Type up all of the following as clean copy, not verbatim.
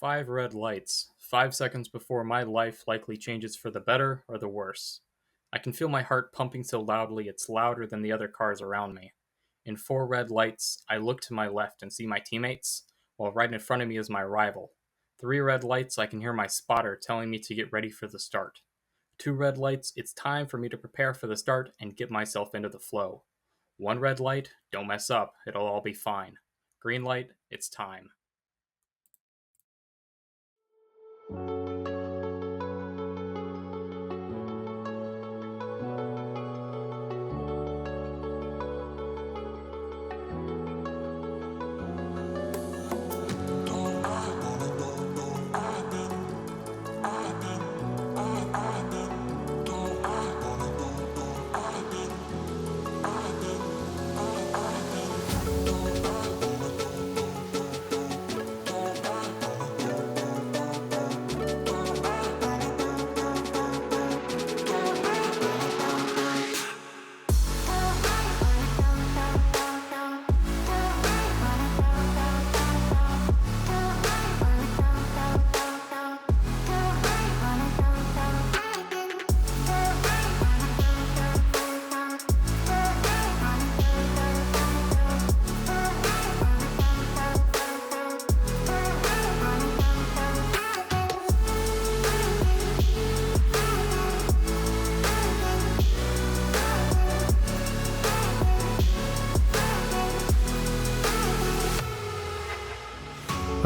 Five red lights, 5 seconds before my life likely changes for the better or the worse. I can feel my heart pumping so loudly it's louder than the other cars around me. In four red lights, I look to my left and see my teammates, while right in front of me is my rival. Three red lights, I can hear my spotter telling me to get ready for the start. Two red lights, it's time for me to prepare for the start and get myself into the flow. One red light, don't mess up, it'll all be fine. Green light, it's time.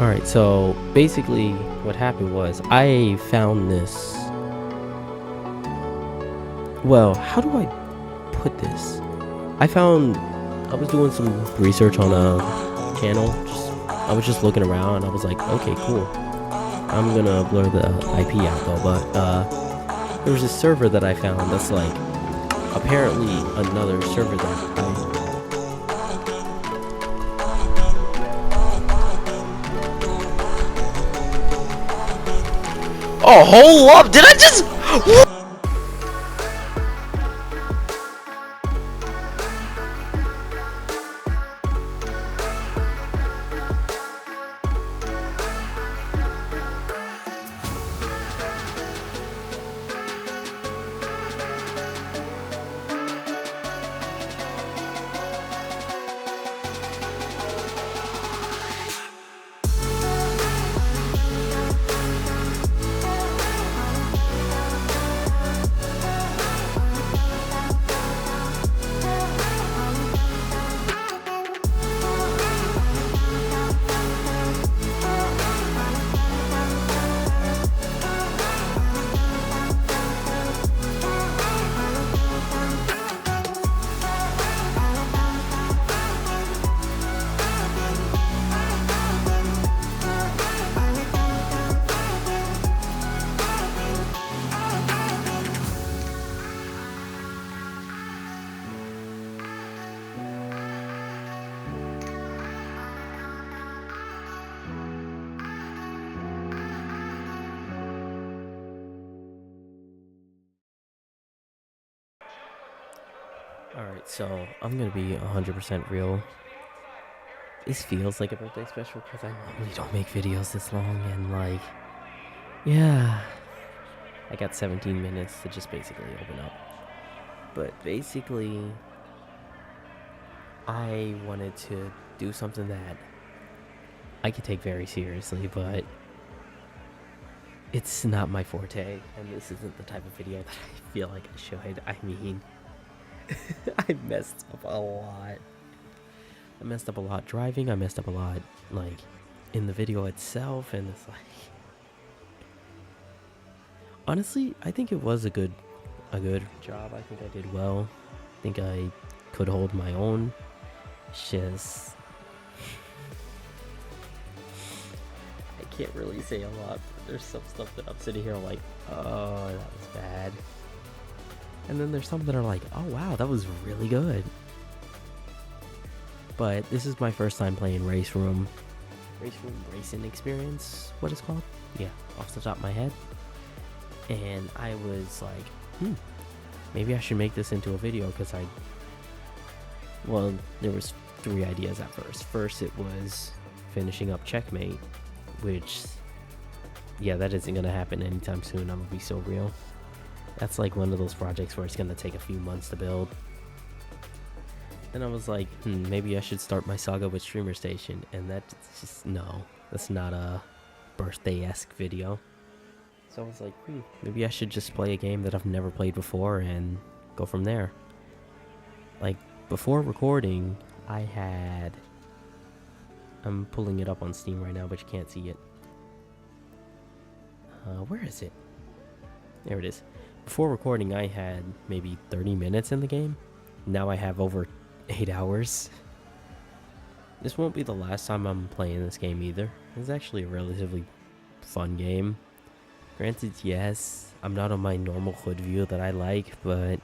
Alright, so basically what happened was I found this. Well, how do I put this? I was doing some research on a channel. I was just looking around. I was like, okay, cool. I'm gonna blur the IP out though, but there was this server that I found that's like apparently another server that I. Oh, hold up! Did I just? Alright, so I'm gonna be 100% real. This feels like a birthday special because I normally don't make videos this long, and like, yeah, I got 17 minutes to just basically open up. But basically, I wanted to do something that I could take very seriously, but it's not my forte, and this isn't the type of video that I feel like I should. I mean, I messed up a lot. I messed up a lot driving. I messed up a lot, like, in the video itself, and it's like, honestly, I think it was a good job. I think I did well. I think I could hold my own. It's just, I can't really say a lot, but there's some stuff that I'm sitting here like, oh, that was bad. And then there's some that are like, oh wow, that was really good. But this is my first time playing racing experience, what it's called? Yeah, off the top of my head. And I was like, maybe I should make this into a video, because well, there was 3 ideas at first. First, it was finishing up Checkmate, which yeah, that isn't gonna happen anytime soon. I'm gonna be so real. That's like one of those projects where it's gonna take a few months to build. Then I was like, maybe I should start my saga with Streamer Station, and that's just no, that's not a birthday-esque video. So I was like, maybe I should just play a game that I've never played before and go from there. Like, before recording, I'm pulling it up on Steam right now, but you can't see it. Where is it? There it is. Before recording, I had maybe 30 minutes in the game. Now I have over 8 hours. This won't be the last time I'm playing this game either. It's actually a relatively fun game. Granted, yes, I'm not on my normal hood view that I like, but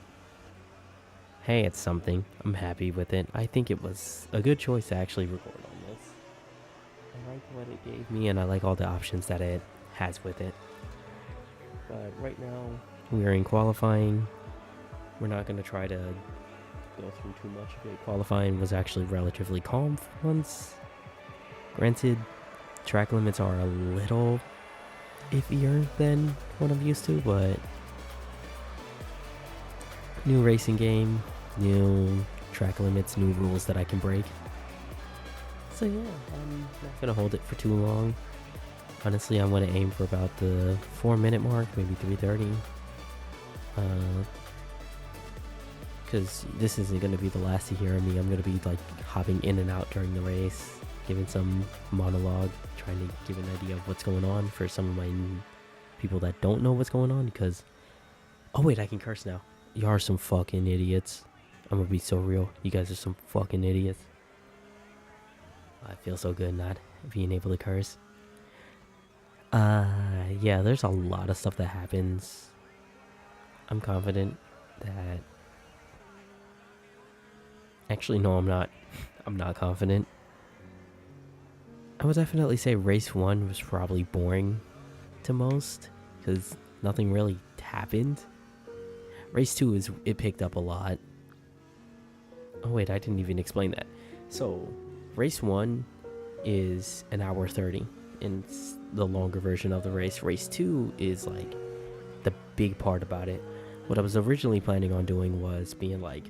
hey, it's something. I'm happy with it. I think it was a good choice to actually record on this. I like what it gave me, and I like all the options that it has with it. But right now, we are in qualifying. We're not going to try to go through too much of it. Qualifying was actually relatively calm for once. Granted, track limits are a little iffier than what I'm used to, but new racing game, new track limits, new rules that I can break. So yeah, I'm not gonna hold it for too long. Honestly, I'm gonna aim for about the 4-minute mark, maybe 3:30. Because this isn't gonna be the last to hear of me. I'm gonna be like hopping in and out during the race, giving some monologue, trying to give an idea of what's going on for some of my people that don't know what's going on. Because, oh wait, I can curse now. You are some fucking idiots. I'm gonna be so real. You guys are some fucking idiots. I feel so good not being able to curse. Yeah, there's a lot of stuff that happens. I'm confident that... Actually, no, I'm not. I'm not confident. I would definitely say race 1 was probably boring to most, because nothing really happened. Race 2 it picked up a lot. Oh wait, I didn't even explain that. So, race 1 is an hour 30, and it's the longer version of the race. Race 2 is like the big part about it. What I was originally planning on doing was being like,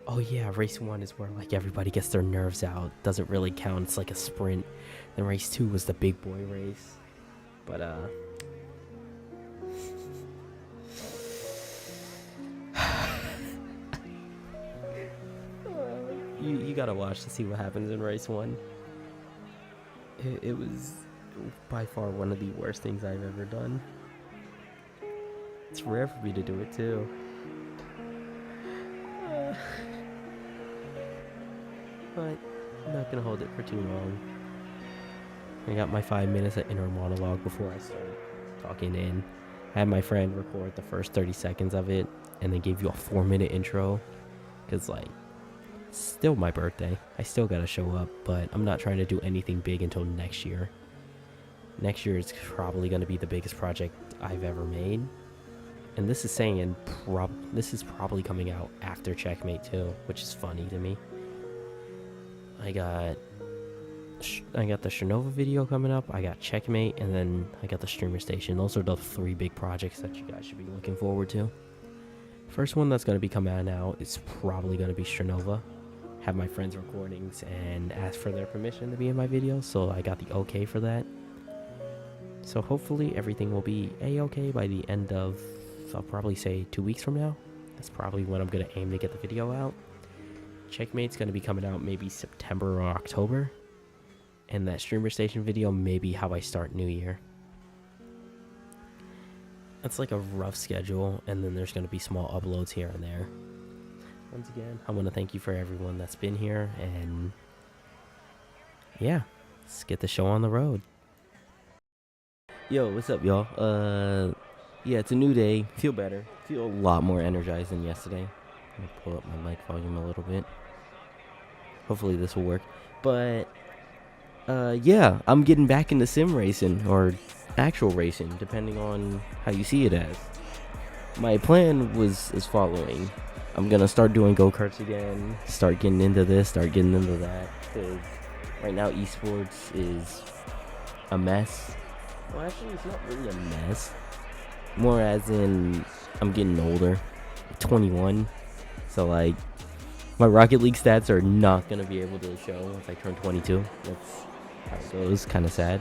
oh yeah, race 1 is where like everybody gets their nerves out. Doesn't really count, it's like a sprint. Then race 2 was the big boy race. But you gotta watch to see what happens in race 1. It was by far one of the worst things I've ever done. It's rare for me to do it too. But I'm not gonna hold it for too long. I got my 5 minutes of inner monologue before I started talking in. I had my friend record the first 30 seconds of it and then gave you a 4-minute intro. Cause like, it's still my birthday. I still gotta show up, but I'm not trying to do anything big until next year. Next year is probably gonna be the biggest project I've ever made. And this is saying this is probably coming out after Checkmate too, which is funny to me. I got the Shernova video coming up, I got Checkmate, and then I got the Streamer Station. Those are the 3 big projects that you guys should be looking forward to. First one that's going to be coming out now is probably going to be Shernova. Have my friends' recordings and ask for their permission to be in my video, so I got the okay for that. So hopefully everything will be a-okay by the end of, I'll probably say 2 weeks from now. That's probably when I'm going to aim to get the video out. Checkmate's going to be coming out maybe September or October. And that Streamer Station video may be how I start New Year. That's like a rough schedule, and then there's going to be small uploads here and there. Once again, I want to thank you for everyone that's been here, and yeah, let's get the show on the road. Yo, what's up, y'all? Yeah, it's a new day. Feel better. Feel a lot more energized than yesterday. Let me pull up my mic volume a little bit. Hopefully this will work. But yeah, I'm getting back into sim racing, or actual racing, depending on how you see it as. My plan was as following. I'm gonna start doing go-karts again, start getting into this, start getting into that, because right now esports is a mess. Well, actually, it's not really a mess. More as in, I'm getting older. I'm 21. So, like, my Rocket League stats are not going to be able to show once I turn 22. That's how it goes. Kind of sad.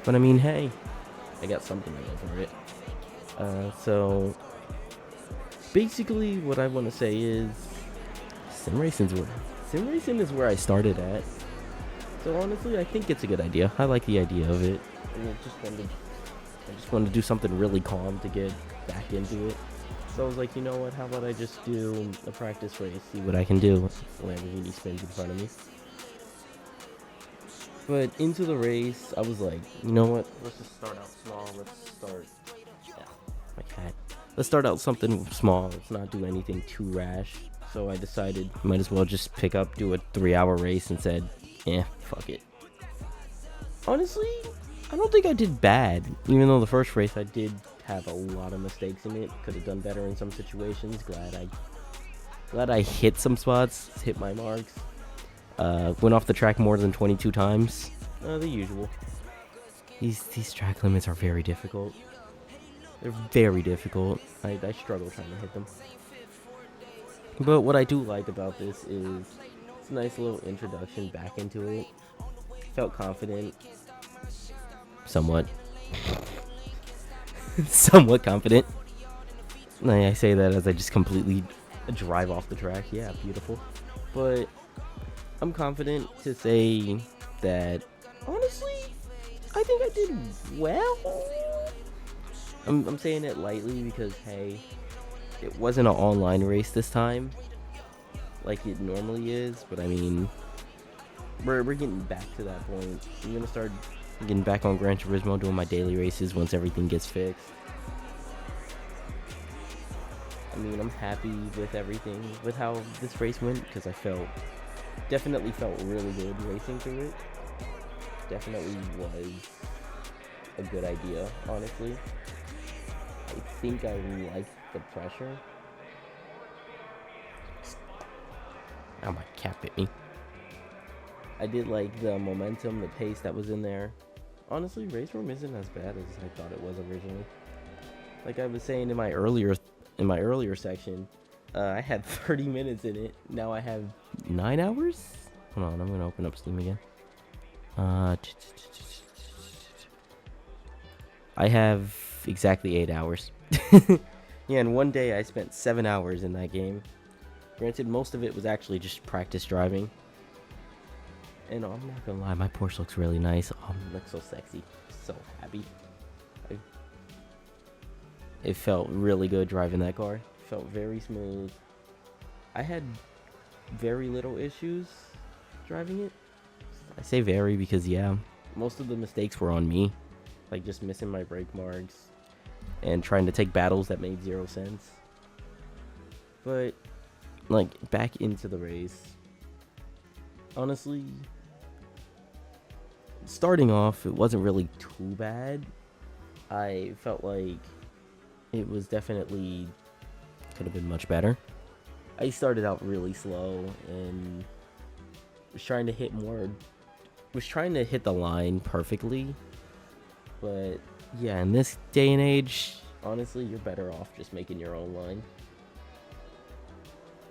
But, I mean, hey, I got something to go for it. So, basically, what I want to say is sim racing is where I started at. So honestly, I think it's a good idea. I like the idea of it. I just wanted to do something really calm to get back into it. So I was like, you know what? How about I just do a practice race, see what I can do with Lamborghini spins in front of me. But into the race, I was like, you know what? Let's just start out small. My cat. Let's start out something small. Let's not do anything too rash. So I decided, might as well just do a 3-hour race and said, fuck it. Honestly, I don't think I did bad. Even though the first race I did have a lot of mistakes in it. Could have done better in some situations. Glad I hit some spots, hit my marks. Went off the track more than 22 times. The usual. These track limits are very difficult. They're very difficult. I struggle trying to hit them. But what I do like about this is it's a nice little introduction back into it. Felt confident. Somewhat. Somewhat confident. I say that as I just completely drive off the track. Yeah, beautiful. But I'm confident to say that, honestly, I think I did well. I'm saying it lightly because, hey, it wasn't an online race this time like it normally is. But I mean, we're getting back to that point. I'm going to start getting back on Gran Turismo, doing my daily races once everything gets fixed. I mean, I'm happy with everything, with how this race went, because definitely felt really good racing through it. Definitely was a good idea, honestly. I think I liked the pressure. Oh, my cat bit me. I did like the momentum, the pace that was in there. Honestly, Race Room isn't as bad as I thought it was originally. Like I was saying in my earlier section, I had 30 minutes in it. Now I have 9 hours? Hold on, I'm going to open up Steam again. I have exactly 8 hours. Yeah, and one day I spent 7 hours in that game. Granted, most of it was actually just practice driving. And I'm not gonna lie, my Porsche looks really nice. Oh, it looks so sexy. So happy. It felt really good driving that car. It felt very smooth. I had very little issues driving it. I say very because, yeah, most of the mistakes were on me. Like just missing my brake marks and trying to take battles that made 0 sense. But, like, back into the race. Honestly, starting off, it wasn't really too bad. I felt like it was definitely could have been much better. I started out really slow and was trying to hit the line perfectly. But yeah, in this day and age, honestly, you're better off just making your own line.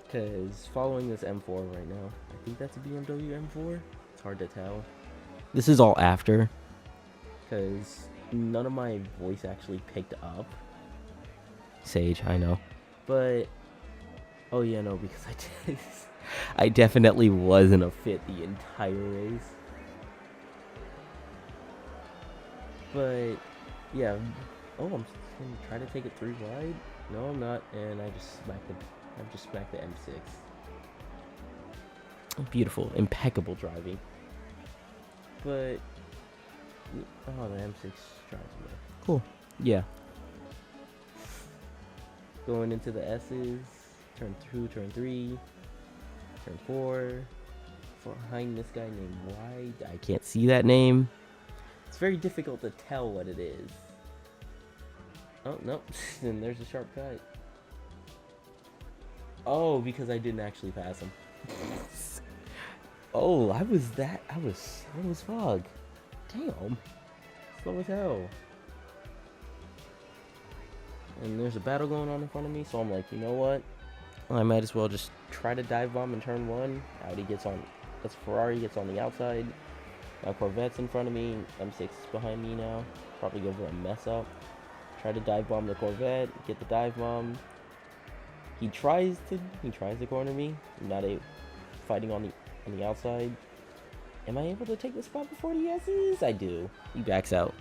Because following this M4 right now, I think that's a BMW M4. It's hard to tell. This is all after, because none of my voice actually picked up. Sage, I know. But, oh yeah, no, because I definitely wasn't a fit the entire race. But, yeah. Oh, I'm trying to take it 3 wide. No, I'm not, and I just smacked the M6. Beautiful, impeccable driving. But, oh, the M6 drives me. Cool. Yeah. Going into the S's, turn 2, turn 3, turn 4. Behind this guy named Wide. I can't see that name. It's very difficult to tell what it is. Oh, no. And there's a sharp cut. Oh, because I didn't actually pass him. Oh, I was slow as fog. Damn. Slow as hell. And there's a battle going on in front of me, so I'm like, you know what? I might as well just try to dive bomb in turn one. Audi gets on, that's Ferrari gets on the outside. Now Corvette's in front of me. M6 is behind me now. Probably go for a mess up. Try to dive bomb the Corvette. Get the dive bomb. He tries to corner me. I'm not fighting on the outside. Am I able to take the spot before the S's? I do. He backs out.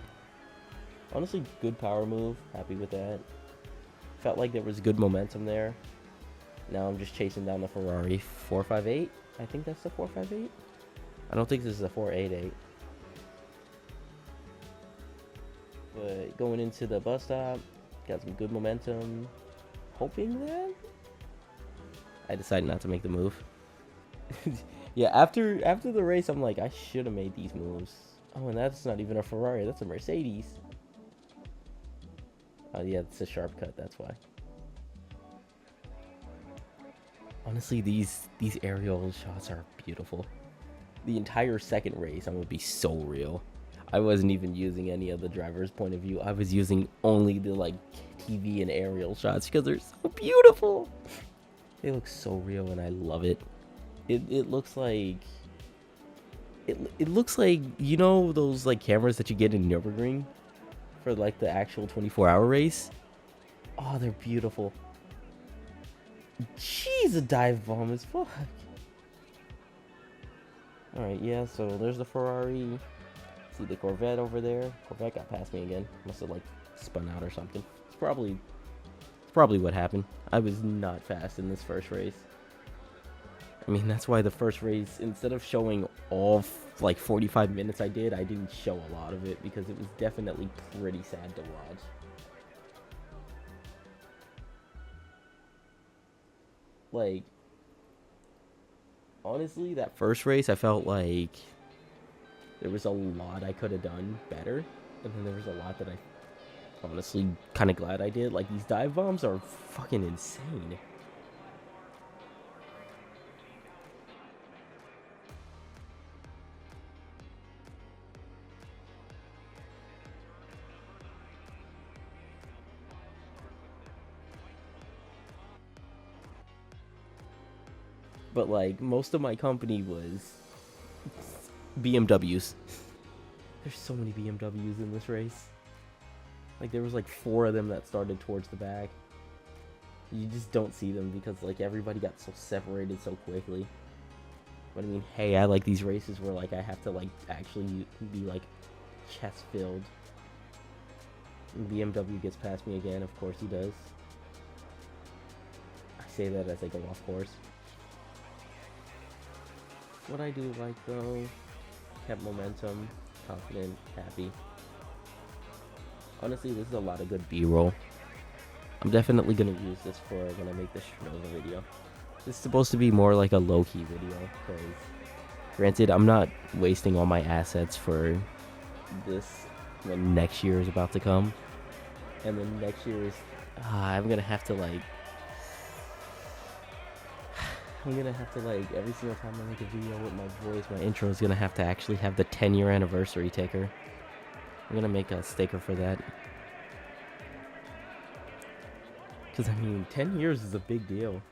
Honestly, good power move. Happy with that. Felt like there was good momentum there. Now I'm just chasing down the Ferrari. 458? I think that's the 458. I don't think this is a 488. But going into the bus stop, got some good momentum. Hoping that I decided not to make the move. Yeah, after the race, I'm like, I should have made these moves. Oh, and that's not even a Ferrari. That's a Mercedes. Oh, yeah, it's a sharp cut. That's why. Honestly, these aerial shots are beautiful. The entire second race, I'm gonna be so real. I wasn't even using any of the driver's point of view. I was using only the like TV and aerial shots because they're so beautiful. They look so real, and I love it. It looks like it looks like, you know, those like cameras that you get in Nürburgring for like the actual 24-hour race. Oh, they're beautiful. Jeez, a dive bomb is fuck. Alright, yeah, so there's the Ferrari. See the Corvette over there. Corvette got past me again. Must have like spun out or something. It's probably what happened. I was not fast in this first race. I mean, that's why the first race, instead of showing all like 45 minutes I didn't show a lot of it because it was definitely pretty sad to watch. Like, honestly, that first race, I felt like there was a lot I could have done better, and then there was a lot that I honestly kind of glad I did. Like, these dive bombs are fucking insane. But like, most of my company was BMWs. There's so many BMWs in this race. Like, there was like 4 of them that started towards the back. You just don't see them because like everybody got so separated so quickly. But I mean, hey, I like these races where like I have to like actually be like chest filled. And BMW gets past me again, of course he does. I say that as I go off course. What I do like though, kept momentum, confident, happy. Honestly, this is a lot of good B-roll. I'm definitely gonna use this for when I make the Nova video. This is supposed to be more like a low-key video, because granted, I'm not wasting all my assets for this when next year is about to come. And then next year is, I'm gonna have to like, every single time I make a video with my voice, my intro is gonna have to actually have the 10-year anniversary ticker. I'm gonna make a sticker for that. Because, I mean, 10 years is a big deal.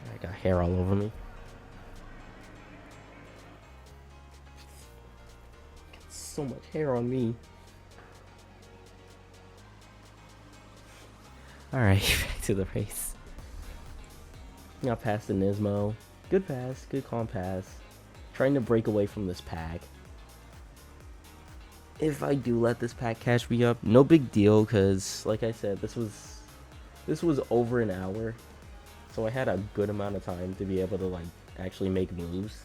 I got hair all over me. Got so much hair on me. Alright, back to the race. Got past the Nismo. Good pass, good calm pass. Trying to break away from this pack. If I do let this pack catch me up, no big deal, because like I said, this was over an hour. So I had a good amount of time to be able to like actually make moves.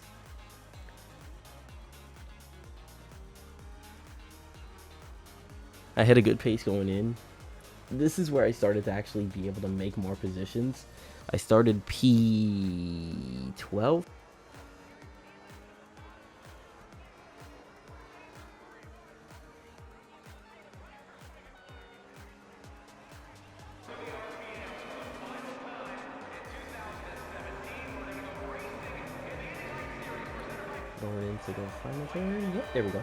I had a good pace going in. This is where I started to actually be able to make more positions. I started P12. Going into the final turn. Yep, there we go.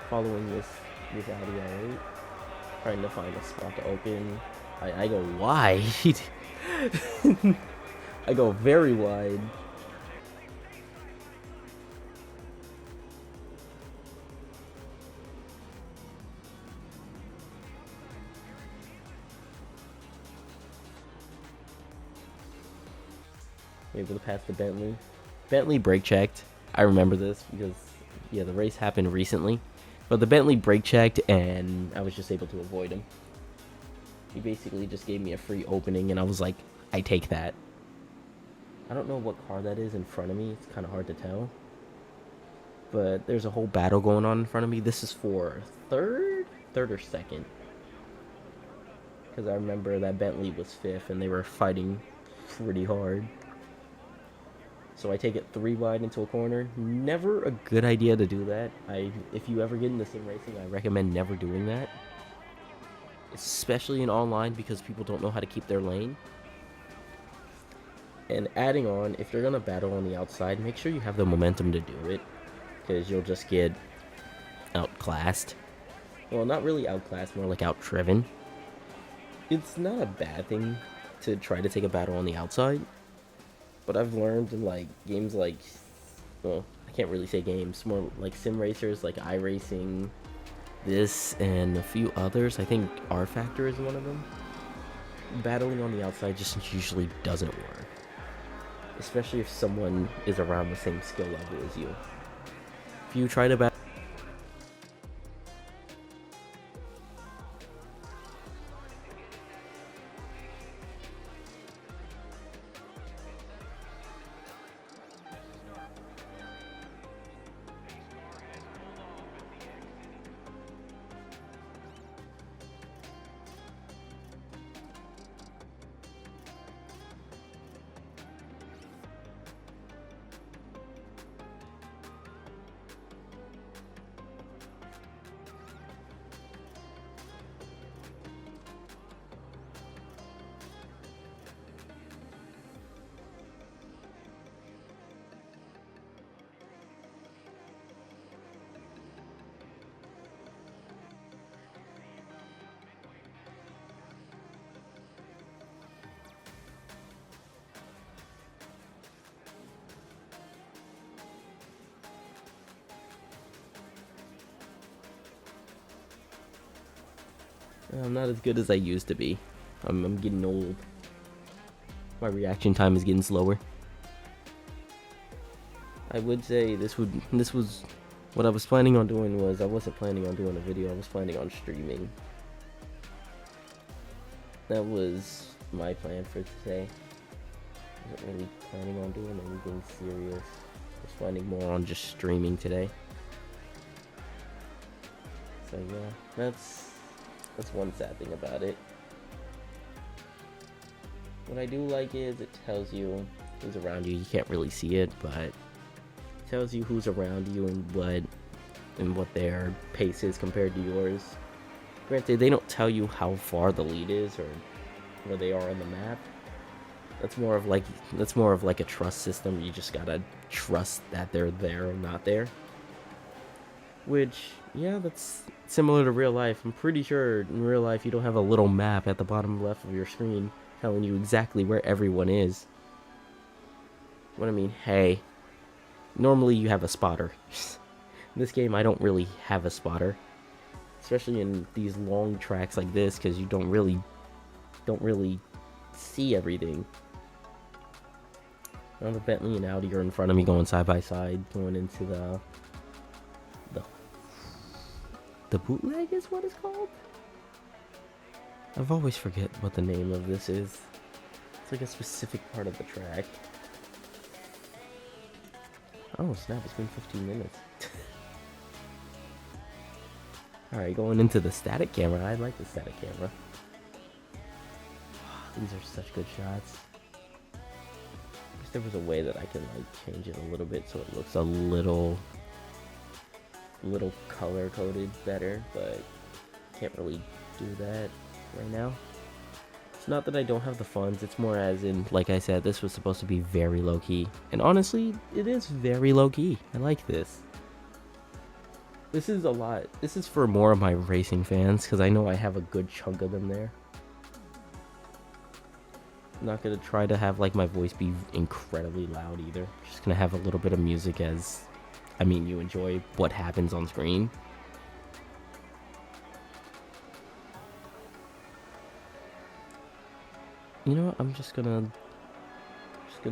Following this Audi R8. Trying to find a spot to open. I go wide. I go very wide. Able to pass the Bentley. Bentley brake checked. I remember this because, yeah, the race happened recently. But the Bentley brake checked, and I was just able to avoid him. He basically just gave me a free opening, and I was like, I take that. I don't know what car that is in front of me. It's kind of hard to tell. But there's a whole battle going on in front of me. This is for third or second. Because I remember that Bentley was fifth, and they were fighting pretty hard. So I take it 3 wide into a corner. Never a good idea to do that. If you ever get into sim racing, I recommend never doing that. Especially in online because people don't know how to keep their lane. And adding on, if you're going to battle on the outside, make sure you have the momentum to do it. Because you'll just get outclassed. Well, not really outclassed, more like outdriven. It's not a bad thing to try to take a battle on the outside. But I've learned in like games like, well, I can't really say games, more like sim racers like iRacing, this, and a few others. I think R Factor is one of them. Battling on the outside just usually doesn't work. Especially if someone is around the same skill level as you. If you try to battle, I'm not as good as I used to be. I'm getting old. My reaction time is getting slower. I would say this was what I was planning on doing. I wasn't planning on doing a video. I was planning on streaming. That was my plan for today. I wasn't really planning on doing anything serious. I was planning more on just streaming today. So yeah, that's one sad thing about it. What I do like is it tells you who's around you. You can't really see it, but it tells you who's around you and what their pace is compared to yours. Granted, they don't tell you how far the lead is or where they are on the map. That's more of like a trust system. You just gotta trust that they're there or not there. Which, yeah, that's similar to real life. I'm pretty sure in real life you don't have a little map at the bottom left of your screen telling you exactly where everyone is. What I mean, hey, normally you have a spotter. In this game, I don't really have a spotter, especially in these long tracks like this, because you don't really see everything. Now the Bentley and Audi are in front of me, going side by side, going into the bootleg is what it's called. I've always forget what the name of this is. It's like a specific part of the track. Oh snap, it's been 15 minutes. Alright, going into the static camera. I like the static camera. These are such good shots. Wish there was a way that I can like change it a little bit so it looks a little color coded better, but can't really do that right now. It's not that I don't have the funds, it's more as in, like I said, this was supposed to be very low key. And honestly, it is very low key. I like this. This is a lot. This is for more of my racing fans, because I know I have a good chunk of them there. I'm not going to try to have like my voice be incredibly loud either. Just going to have a little bit of music as, I mean, you enjoy what happens on screen. You know what? I'm just gonna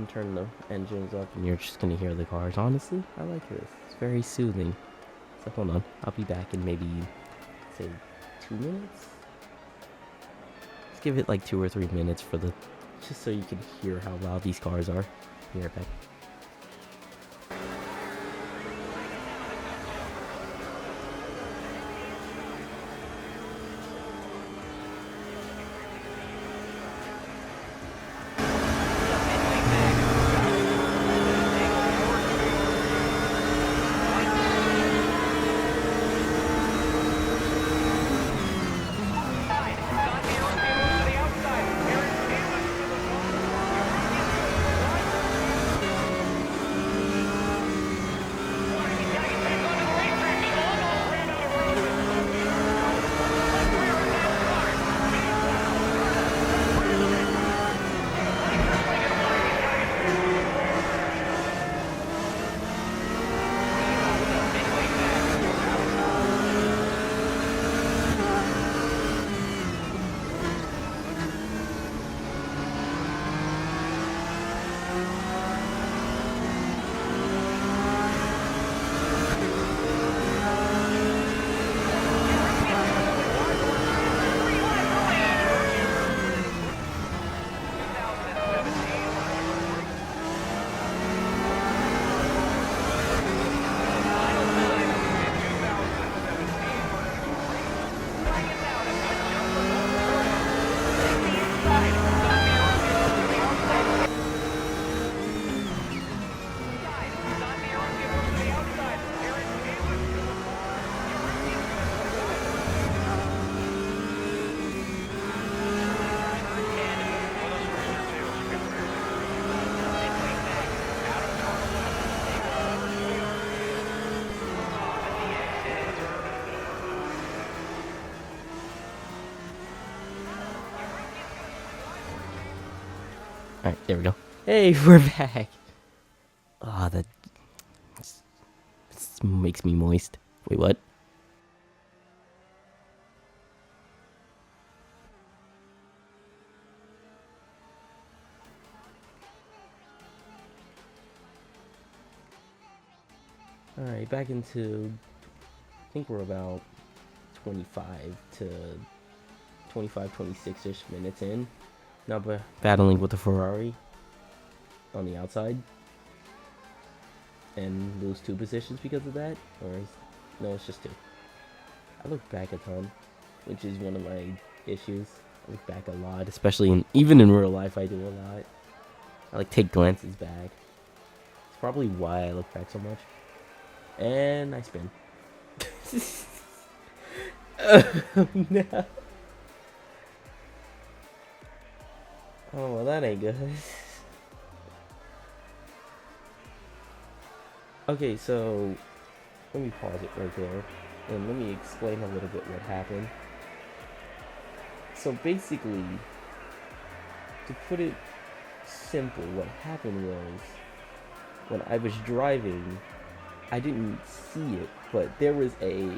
turn the engines up and you're just gonna hear the cars. Honestly, I like this. It's very soothing. So hold on, I'll be back in maybe, say, 2 minutes? Let's give it like 2 or 3 minutes for the, just so you can hear how loud these cars are. Be right back. Alright, there we go. Hey, we're back. Ah, that makes me moist. Wait, what? Alright, back into, I think we're about 25 to 25, 26-ish minutes in. Now battling with the Ferrari on the outside. And lose 2 positions because of that? Or no, it's just 2. I look back a ton, which is one of my issues. I look back a lot, especially even in real life I do a lot. I like take glances back. It's probably why I look back so much. And I spin. No. Oh, well, that ain't good. Okay, so let me pause it right there and let me explain a little bit what happened. So basically, to put it simple, what happened was when I was driving, I didn't see it, but there was I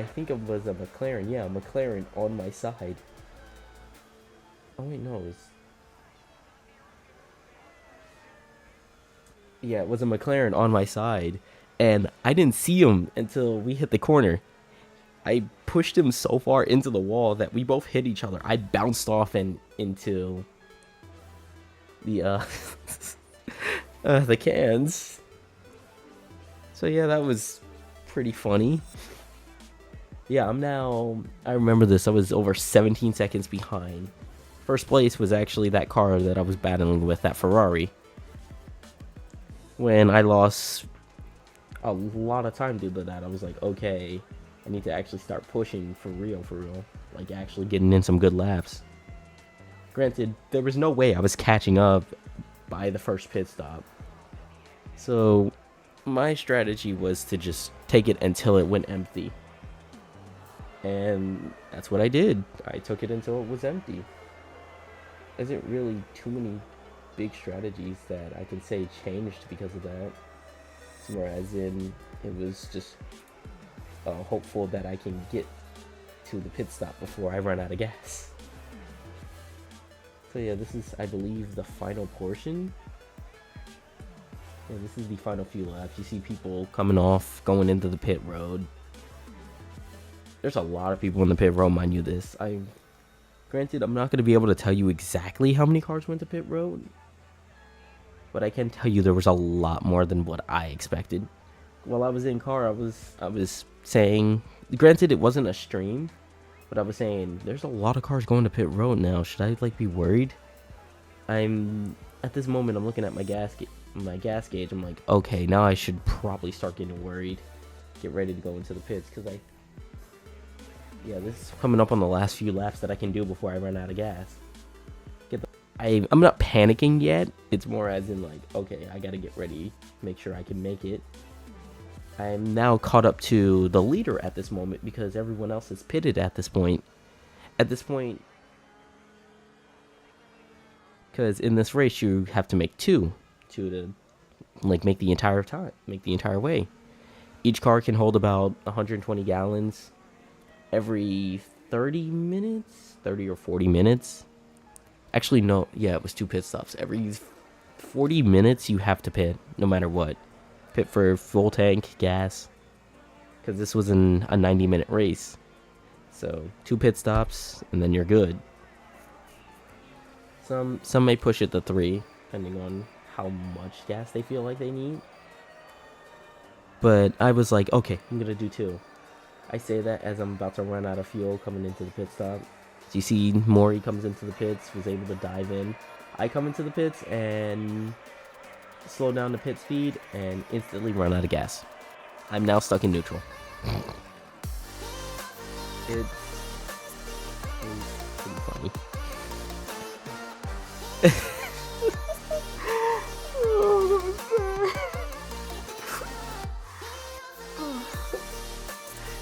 think it was a McLaren, yeah, a McLaren on my side. Oh wait, no, it was a McLaren on my side, and I didn't see him until we hit the corner. I pushed him so far into the wall that we both hit each other. I bounced off and into the the cans. So yeah, that was pretty funny. Yeah, I remember this. I was over 17 seconds behind. First place was actually that car that I was battling with, that Ferrari. When I lost a lot of time due to that, I was like, okay, I need to actually start pushing for real. Like actually getting in some good laps. Granted, there was no way I was catching up by the first pit stop. So my strategy was to just take it until it went empty. And that's what I did. I took it until it was empty. There isn't really too many big strategies that I can say changed because of that. It's more as in, it was just hopeful that I can get to the pit stop before I run out of gas. So yeah, this is, I believe, the final portion. Yeah, this is the final few laps. You see people coming off, going into the pit road. There's a lot of people in the pit road, mind you this. Granted, I'm not going to be able to tell you exactly how many cars went to pit road. But I can tell you there was a lot more than what I expected. While I was in car, I was saying, granted it wasn't a stream, but I was saying, there's a lot of cars going to pit road now. Should I be worried? At this moment, I'm looking at my gas gauge. I'm like, okay, now I should probably start getting worried. Get ready to go into the pits, because this is coming up on the last few laps that I can do before I run out of gas. I'm not panicking yet. It's more as in like, okay, I gotta get ready, make sure I can make it. I'm now caught up to the leader at this moment because everyone else is pitted at this point. Because in this race you have to make two to like make the entire way. Each car can hold about 120 gallons every 30 or 40 minutes. Actually, no. Yeah, it was 2 pit stops. Every 40 minutes, you have to pit, no matter what. Pit for full tank gas, because this was a 90-minute race. So 2 pit stops, and then you're good. Some may push it to 3, depending on how much gas they feel like they need. But I was like, okay, I'm gonna do 2. I say that as I'm about to run out of fuel coming into the pit stop. So you see Maury comes into the pits, was able to dive in. I come into the pits and slow down the pit speed and instantly run out of gas. I'm now stuck in neutral. It's pretty funny.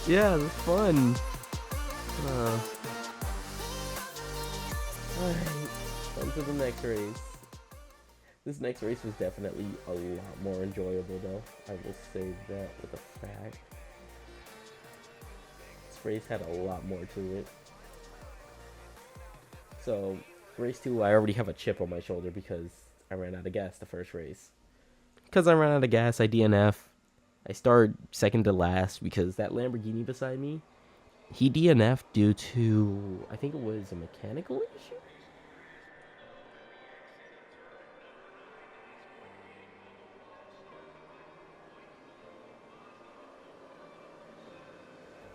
Yeah, it was fun. Alright, on to the next race. This next race was definitely a lot more enjoyable though. I will say that with a fact. This race had a lot more to it. So, race 2, I already have a chip on my shoulder because I ran out of gas the first race. Because I ran out of gas, I DNF. I started second to last because that Lamborghini beside me, he DNF'd due to, I think it was a mechanical issue?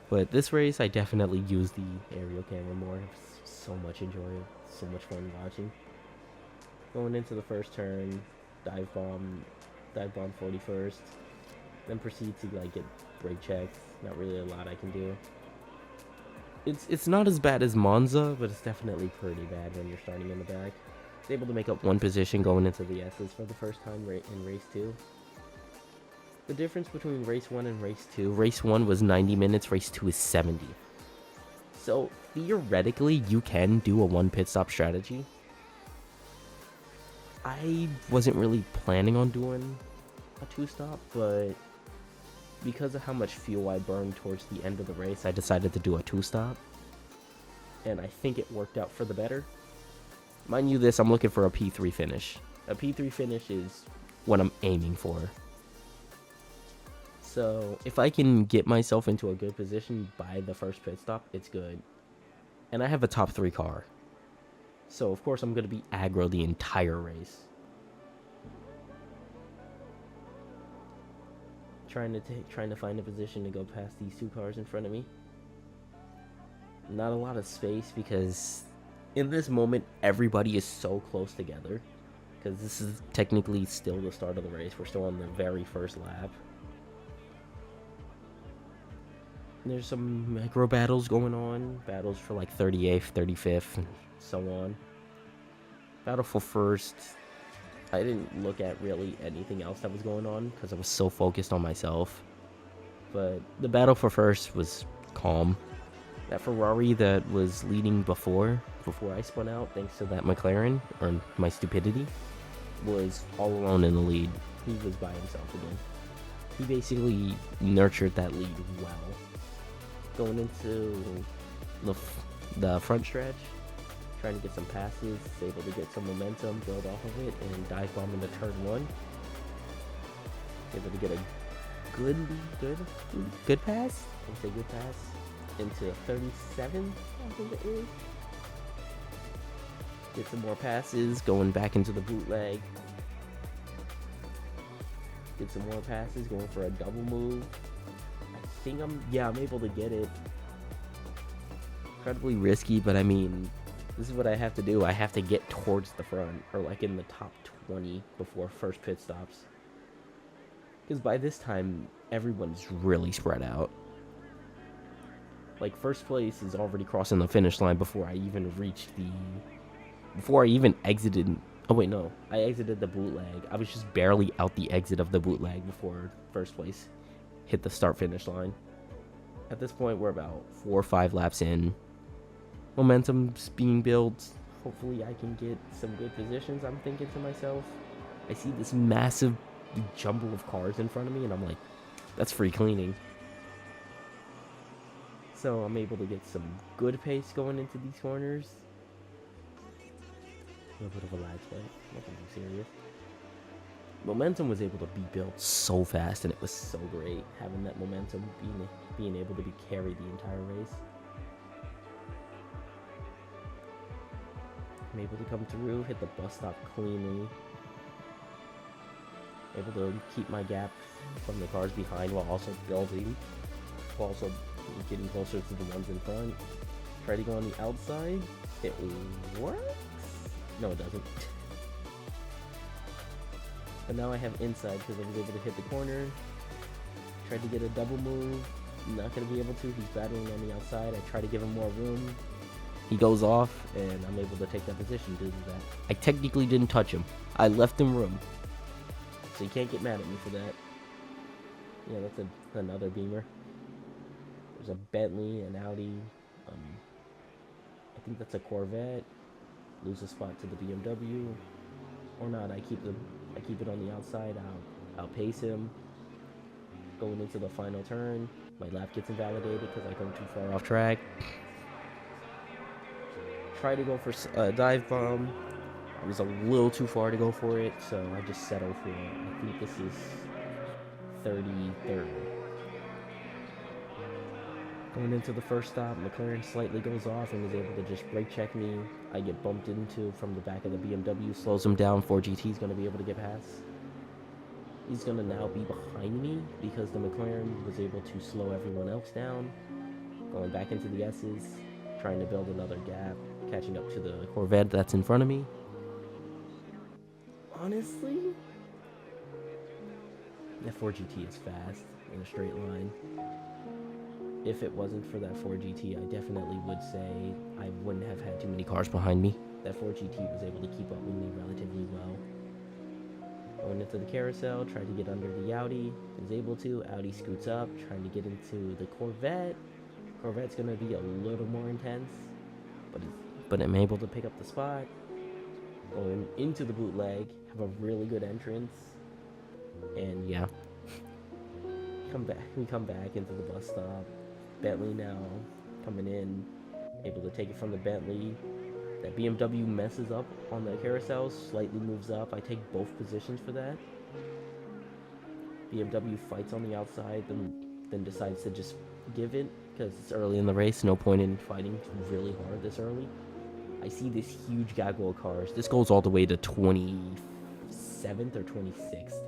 But this race, I definitely used the aerial camera more. It was so much enjoyable, so much fun watching. Going into the first turn, dive bomb 41st, then proceed to like get brake checks. Not really a lot I can do. It's not as bad as Monza, but it's definitely pretty bad when you're starting in the back. I was able to make up 1 position going into the S's for the first time in race 2. The difference between race 1 and race 2, race 1 was 90 minutes, race 2 is 70. So theoretically, you can do a 1 pit stop strategy. I wasn't really planning on doing a 2 stop, but because of how much fuel I burned towards the end of the race, I decided to do a 2 stop. And I think it worked out for the better. Mind you this, I'm looking for a P3 finish. A P3 finish is what I'm aiming for. So if I can get myself into a good position by the first pit stop, it's good. And I have a top 3 car. So of course I'm going to be aggro the entire race. Trying to find a position to go past these 2 cars in front of me. Not a lot of space because in this moment everybody is so close together, because this is technically still the start of the race. We're still on the very first lap. There's some micro battles going on. Battles for like 38th, 35th, and so on. Battle for first. I didn't look at really anything else that was going on because I was so focused on myself. But the battle for first was calm. That Ferrari that was leading before I spun out, thanks to that McLaren, or my stupidity, was all alone in the lead. He was by himself again. He basically nurtured that lead well. Going into the front stretch, trying to get some passes, able to get some momentum, build off of it, and dive bomb into turn 1. Able to get a good pass. I'll say good pass into 37, I think it is. Get some more passes, going back into the bootleg. Get some more passes, going for a double move. I think I'm able to get it. Incredibly risky, but I mean, this is what I have to do. I have to get towards the front, or like in the top 20 before first pit stops. Because by this time, everyone's really spread out. Like, first place is already crossing the finish line before I even exited. Oh wait, no. I exited the bootleg. I was just barely out the exit of the bootleg before first place hit the start-finish line. At this point, we're about 4 or 5 laps in. Momentum's being built. Hopefully I can get some good positions, I'm thinking to myself. I see this massive jumble of cars in front of me, and I'm like, that's free cleaning. So I'm able to get some good pace going into these corners. A little bit of a lag spike, nothing too serious. Momentum was able to be built so fast, and it was so great having that momentum, being able to be carried the entire race. I'm able to come through, hit the bus stop cleanly. Able to keep my gap from the cars behind while also getting closer to the ones in front. Try to go on the outside. It works? No, it doesn't. But now I have inside because I was able to hit the corner. Tried to get a double move. Not going to be able to. He's battling on the outside. I try to give him more room. He goes off, and I'm able to take that position due to that. I technically didn't touch him. I left him room. So you can't get mad at me for that. Yeah, that's another Beamer. There's a Bentley, an Audi. I think that's a Corvette. Lose a spot to the BMW. Or not, I keep it on the outside. I'll pace him. Going into the final turn. My lap gets invalidated because I go too far off track. Try to go for a dive bomb. I was a little too far to go for it, so I just settled for it. I think this is 33rd. Going into the first stop, McLaren slightly goes off and is able to just brake check me. I get bumped into from the back of the BMW, slows him down. 4GT is going to be able to get past. He's going to now be behind me because the McLaren was able to slow everyone else down. Going back into the S's, trying to build another gap, catching up to the Corvette that's in front of me. Honestly, that 4GT is fast in a straight line. If it wasn't for that 4GT, I definitely would say I wouldn't have had too many cars behind me. That 4GT was able to keep up with me relatively well. Going into the carousel, tried to get under the Audi, was able to. Audi scoots up, trying to get into the Corvette. Corvette's going to be a little more intense, but I'm able to pick up the spot. Going into the bootleg, have a really good entrance, and yeah, we come back into the bus stop. Bentley now coming in, able to take it from the Bentley. That BMW messes up on the carousel, slightly moves up. I take both positions for that. BMW fights on the outside, then decides to just give it because it's early in the race. No point in fighting really hard this early. I see this huge gaggle of cars. This goes all the way to 27th or 26th.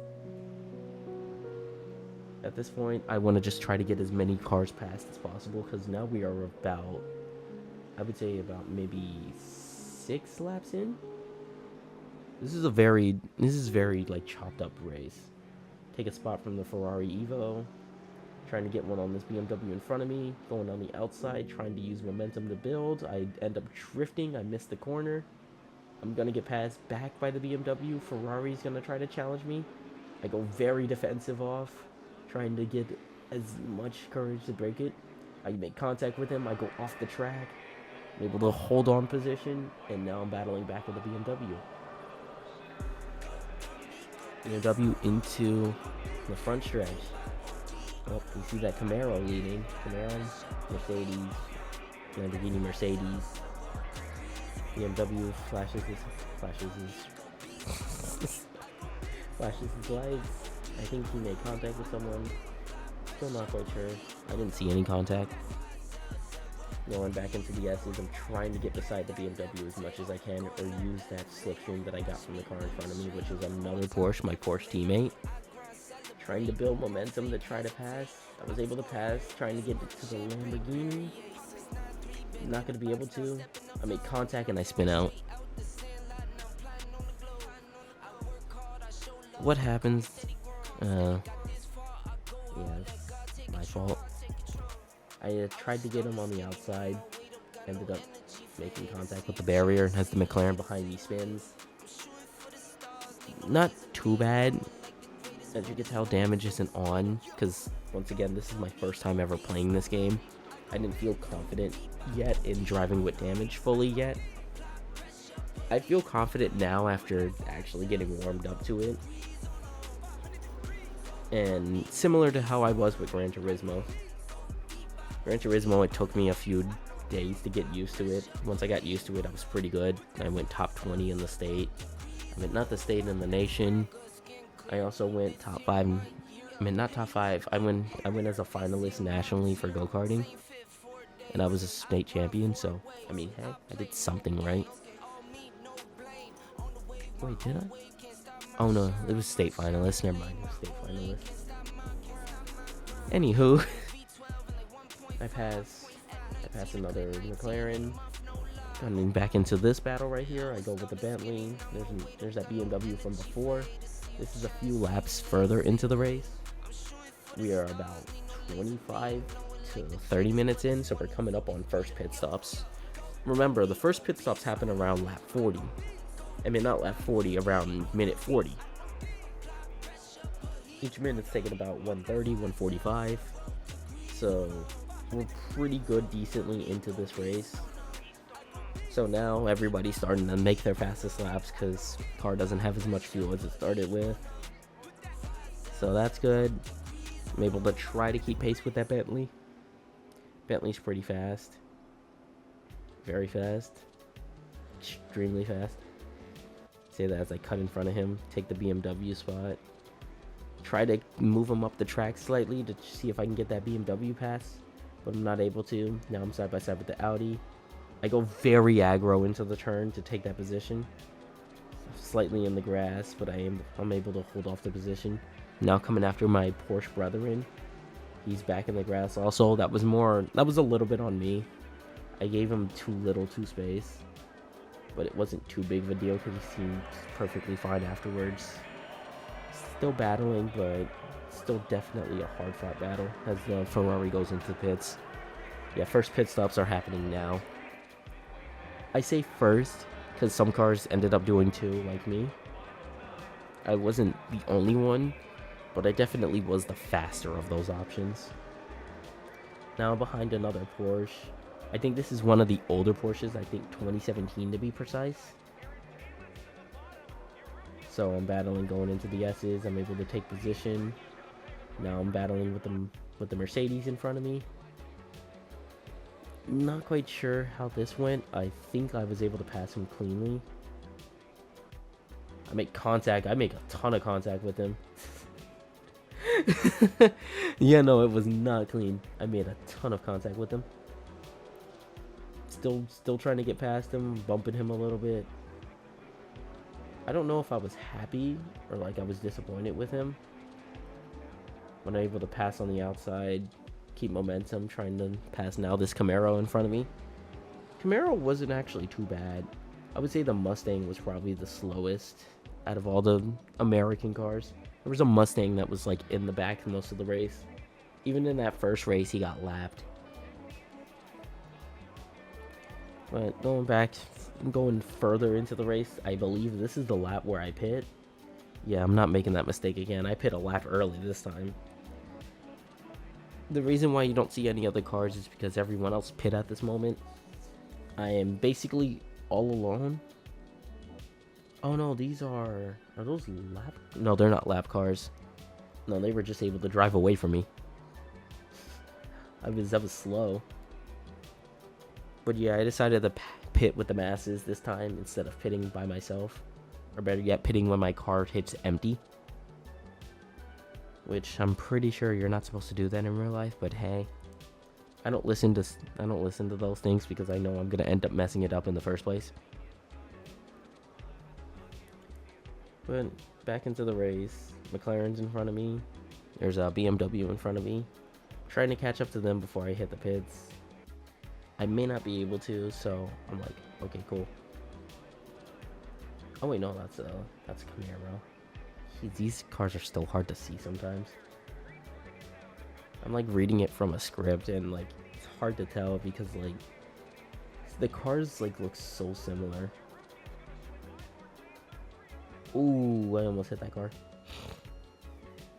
At this point, I want to just try to get as many cars past as possible because now we are about, I would say about maybe 6 laps in. This is very like chopped up race. Take a spot from the Ferrari Evo, trying to get one on this BMW in front of me, going on the outside, trying to use momentum to build. I end up drifting, I miss the corner. I'm gonna get passed back by the BMW. Ferrari's gonna try to challenge me. I go very defensive off, trying to get as much courage to break it. I make contact with him, I go off the track. I'm able to hold on position, and now I'm battling back with the BMW. BMW into the front stretch. Oh, you see that Camaro leading. Camaro, Mercedes, Lamborghini Mercedes. BMW flashes his lights. I think he made contact with someone. Still not quite sure. I didn't see any contact. Going back into the S's, I'm trying to get beside the BMW as much as I can, or use that slipstream that I got from the car in front of me, which is another Porsche, my Porsche teammate. Trying to build momentum to try to pass. I was able to pass, trying to get to the Lamborghini. Not going to be able to. I make contact and I spin out. What happens? Yeah, it's my fault. I tried to get him on the outside, ended up making contact with the barrier as the McLaren behind me spins. Not too bad. As you can tell, damage isn't on, because once again, this is my first time ever playing this game. I didn't feel confident yet in driving with damage fully yet. I feel confident now after actually getting warmed up to it. And similar to how I was with Gran Turismo. Gran Turismo, it took me a few days to get used to it. Once I got used to it, I was pretty good. I went top 20 in the state. I mean, not the state, in the nation. I also went top 5. I mean, not top 5. I went as a finalist nationally for go-karting. And I was a state champion, so, I mean, hey, I did something right. Wait, did I? Oh, no, it was state finalist. Never mind, it was state finalist. Anywho, I pass another McLaren. Coming back into this battle right here, I go with the Bentley. There's that BMW from before. This is a few laps further into the race. We are about 25 to 30 minutes in, so we're coming up on first pit stops. Remember, the first pit stops happen around lap 40. I mean, not lap 40, around minute 40. Each minute's taking about 130, 145. So we're pretty good, decently into this race. So now everybody's starting to make their fastest laps because the car doesn't have as much fuel as it started with. So that's good. I'm able to try to keep pace with that Bentley. Bentley's pretty fast. Very fast. Extremely fast. Say that as I cut in front of him, take the BMW spot. Try to move him up the track slightly to see if I can get that BMW pass, but I'm not able to. Now I'm side by side with the Audi. I go very aggro into the turn to take that position. Slightly in the grass, but I'm able to hold off the position. Now coming after my Porsche brethren. He's back in the grass also. That was a little bit on me. I gave him too space. But it wasn't too big of a deal because he seemed perfectly fine afterwards. Still battling, but still definitely a hard-fought battle as the Ferrari goes into the pits. Yeah, first pit stops are happening now. I say first because some cars ended up doing 2 like me. I wasn't the only one, but I definitely was the faster of those options. Now behind another Porsche. I think this is one of the older Porsches, I think 2017 to be precise. So I'm battling going into the S's, I'm able to take position. Now I'm battling with the Mercedes in front of me. Not quite sure how this went. I think I was able to pass him cleanly. I make a ton of contact with him. Yeah, no, it was not clean. I made a ton of contact with him. Still trying to get past him, bumping him a little bit. I don't know if I was happy or like I was disappointed with him when I'm able to pass on the outside, keep momentum, trying to pass now this Camaro in front of me. Camaro wasn't actually too bad. I would say the Mustang was probably the slowest out of all the American cars. There was a Mustang that was like in the back most of the race. Even in that first race, he got lapped. But going further into the race, I believe this is the lap where I pit. Yeah, I'm not making that mistake again. I pit a lap early this time. The reason why you don't see any other cars is because everyone else pit at this moment. I am basically all alone. Oh no, these are those lap? No, they're not lap cars. No, they were just able to drive away from me. That was slow. But yeah, I decided to pit with the masses this time instead of pitting by myself. Or better yet, pitting when my car hits empty. Which I'm pretty sure you're not supposed to do that in real life, but hey. I don't listen to those things because I know I'm gonna end up messing it up in the first place. But back into the race. McLaren's in front of me. There's a BMW in front of me. Trying to catch up to them before I hit the pits. I may not be able to, so I'm like, okay, cool. Oh wait, no, that's Camaro. These cars are still hard to see sometimes. I'm like reading it from a script and like it's hard to tell because like the cars like look so similar. Ooh, I almost hit that car.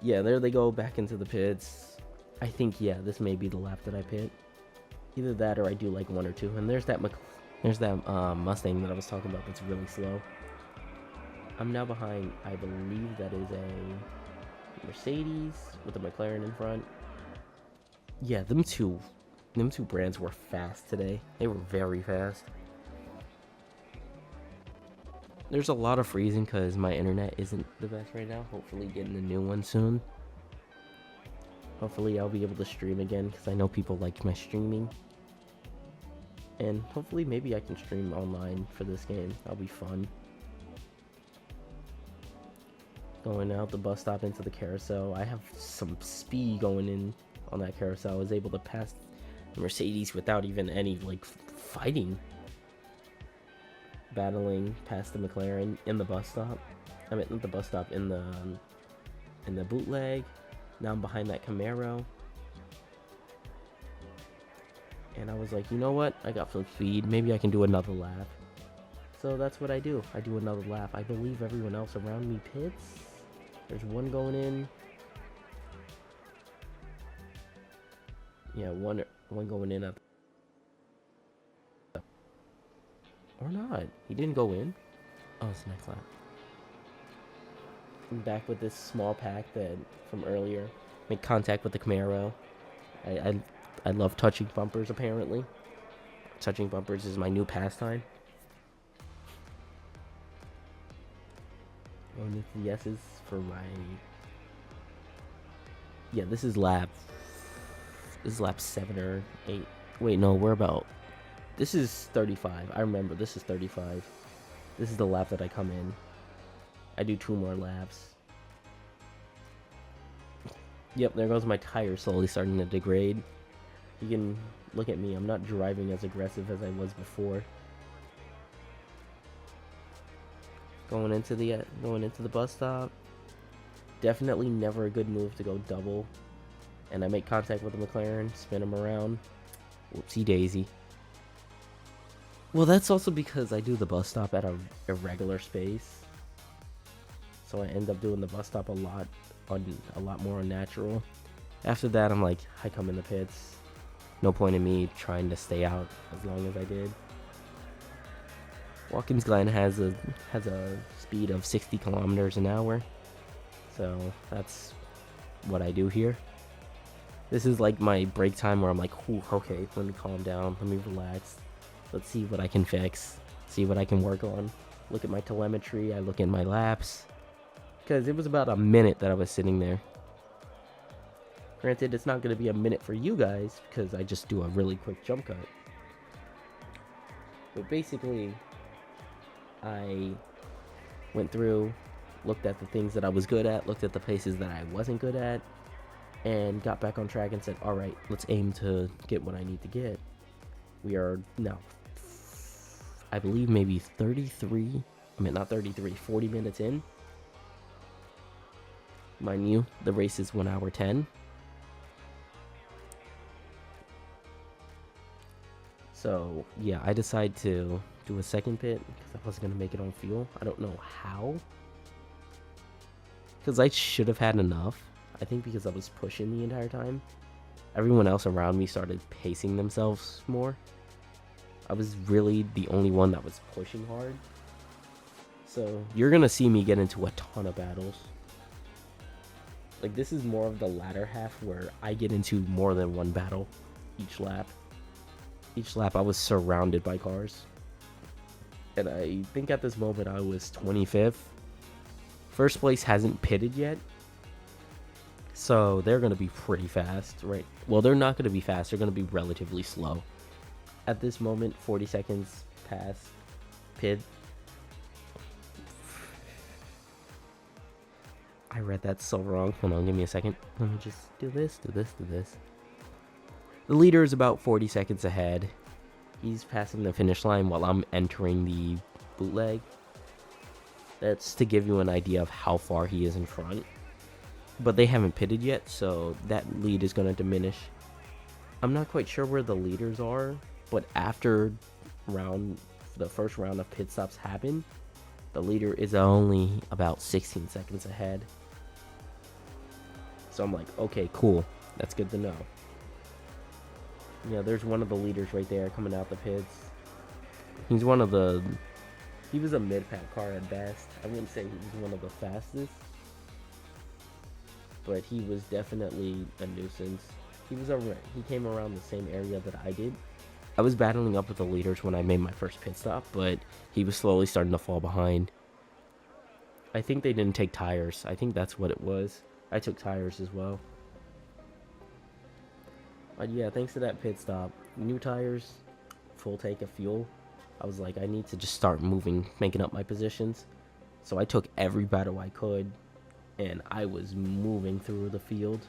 Yeah, there they go back into the pits. I think, yeah, this may be the lap that I pit. Either that or I do like one or two. And there's that Mustang that I was talking about that's really slow. I'm now behind, I believe that is a Mercedes with a McLaren in front. Yeah, them two brands were fast today. They were very fast. There's a lot of freezing because my internet isn't the best right now. Hopefully getting a new one soon. Hopefully I'll be able to stream again because I know people like my streaming. And hopefully maybe I can stream online for this game. That'll be fun. Going out the bus stop into the carousel. I have some speed going in on that carousel. I was able to pass the Mercedes without even any like fighting. Battling past the McLaren in the bus stop. I mean, not the bus stop, in the bootleg. Now I'm behind that Camaro. And I was like, you know what? I got some speed. Maybe I can do another lap. So that's what I do. I do another lap. I believe everyone else around me pits. There's one going in. Yeah, one going in up. Or not. He didn't go in. Oh, it's the next lap. I'm back with this small pack that from earlier. Make contact with the Camaro. I love touching bumpers, apparently. Touching bumpers is my new pastime. Going into the S's for my... Yeah, this is lap 7 or 8. Wait, no, we're about... This is 35. I remember, this is 35. This is the lap that I come in. I do 2 more laps. Yep, there goes my tire slowly starting to degrade. You can look at me. I'm not driving as aggressive as I was before. Going into the bus stop. Definitely never a good move to go double. And I make contact with the McLaren, spin him around. Whoopsie daisy. Well, that's also because I do the bus stop at a irregular space. So I end up doing the bus stop a lot more unnatural. After that, I'm like, I come in the pits. No point in me trying to stay out as long as I did. Watkins Glen has a speed of 60 kilometers an hour. So that's what I do here. This is like my break time where I'm like, okay, let me calm down, let me relax. Let's see what I can fix, see what I can work on. Look at my telemetry, I look at my laps. Because it was about a minute that I was sitting there. Granted, it's not going to be a minute for you guys because I just do a really quick jump cut. But basically, I went through, looked at the things that I was good at, looked at the places that I wasn't good at, and got back on track and said, all right, let's aim to get what I need to get. We are now, I believe, maybe 40 minutes in. Mind you, the race is 1 hour 10. So, yeah, I decided to do a second pit because I wasn't going to make it on fuel. I don't know how. Because I should have had enough. I think because I was pushing the entire time. Everyone else around me started pacing themselves more. I was really the only one that was pushing hard. So, you're going to see me get into a ton of battles. Like, this is more of the latter half where I get into more than one battle each lap. Each lap I was surrounded by cars. And I think at this moment I was 25th. First place hasn't pitted yet. So they're going to be pretty fast, right? Well, they're not going to be fast. They're going to be relatively slow. At this moment, 40 seconds past pit. I read that so wrong. Hold on, give me a second. Let me just do this. The leader is about 40 seconds ahead. He's passing the finish line while I'm entering the bootleg. That's to give you an idea of how far he is in front. But they haven't pitted yet, so that lead is going to diminish. I'm not quite sure where the leaders are, but after the first round of pit stops happen, the leader is only about 16 seconds ahead. So I'm like, okay, cool. That's good to know. Yeah, there's one of the leaders right there coming out the pits. He was a mid-pack car at best. I wouldn't say he was one of the fastest, but he was definitely a nuisance. He came around the same area that I did. I was battling up with the leaders when I made my first pit stop, but he was slowly starting to fall behind. I think they didn't take tires. I think that's what it was. I took tires as well. But yeah, thanks to that pit stop, new tires, full tank of fuel, I was like, I need to just start making up my positions. So I took every battle I could, and I was moving through the field.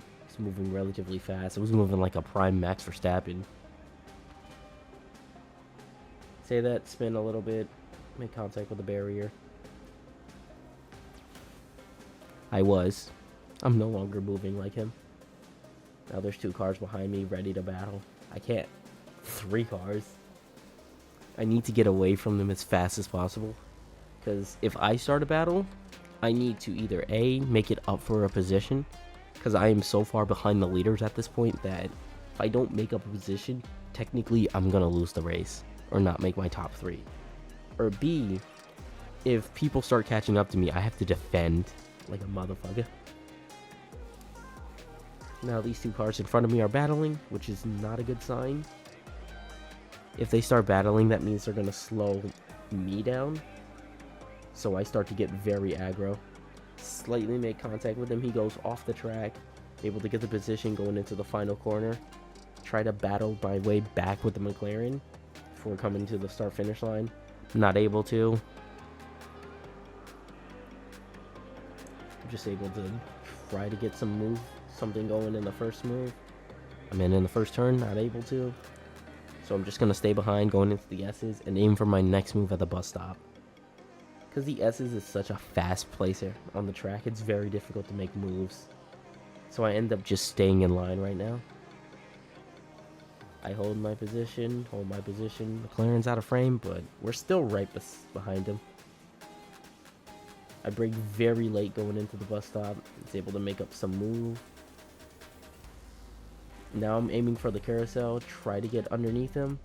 I was moving relatively fast. I was moving like a prime Max Verstappen. Say that, spin a little bit, make contact with the barrier. I'm no longer moving like him. Now there's 2 cars behind me ready to battle. I can't. 3 cars. I need to get away from them as fast as possible. Because if I start a battle, I need to either A, make it up for a position. Because I am so far behind the leaders at this point that if I don't make up a position, technically I'm going to lose the race. Or not make my top 3. Or B, if people start catching up to me, I have to defend like a motherfucker. Now these 2 cars in front of me are battling, which is not a good sign. If they start battling, that means they're going to slow me down. So I start to get very aggro. Slightly make contact with him. He goes off the track. Able to get the position going into the final corner. Try to battle my way back with the McLaren before coming to the start-finish line. Not able to. I'm just able to try to get something going in the first move. In the first turn, not able to. So I'm just going to stay behind going into the S's and aim for my next move at the bus stop. Because the S's is such a fast placer on the track, it's very difficult to make moves. So I end up just staying in line right now. I hold my position. McLaren's out of frame, but we're still right behind him. I brake very late going into the bus stop. It's able to make up some move. Now I'm aiming for the carousel, try to get underneath him.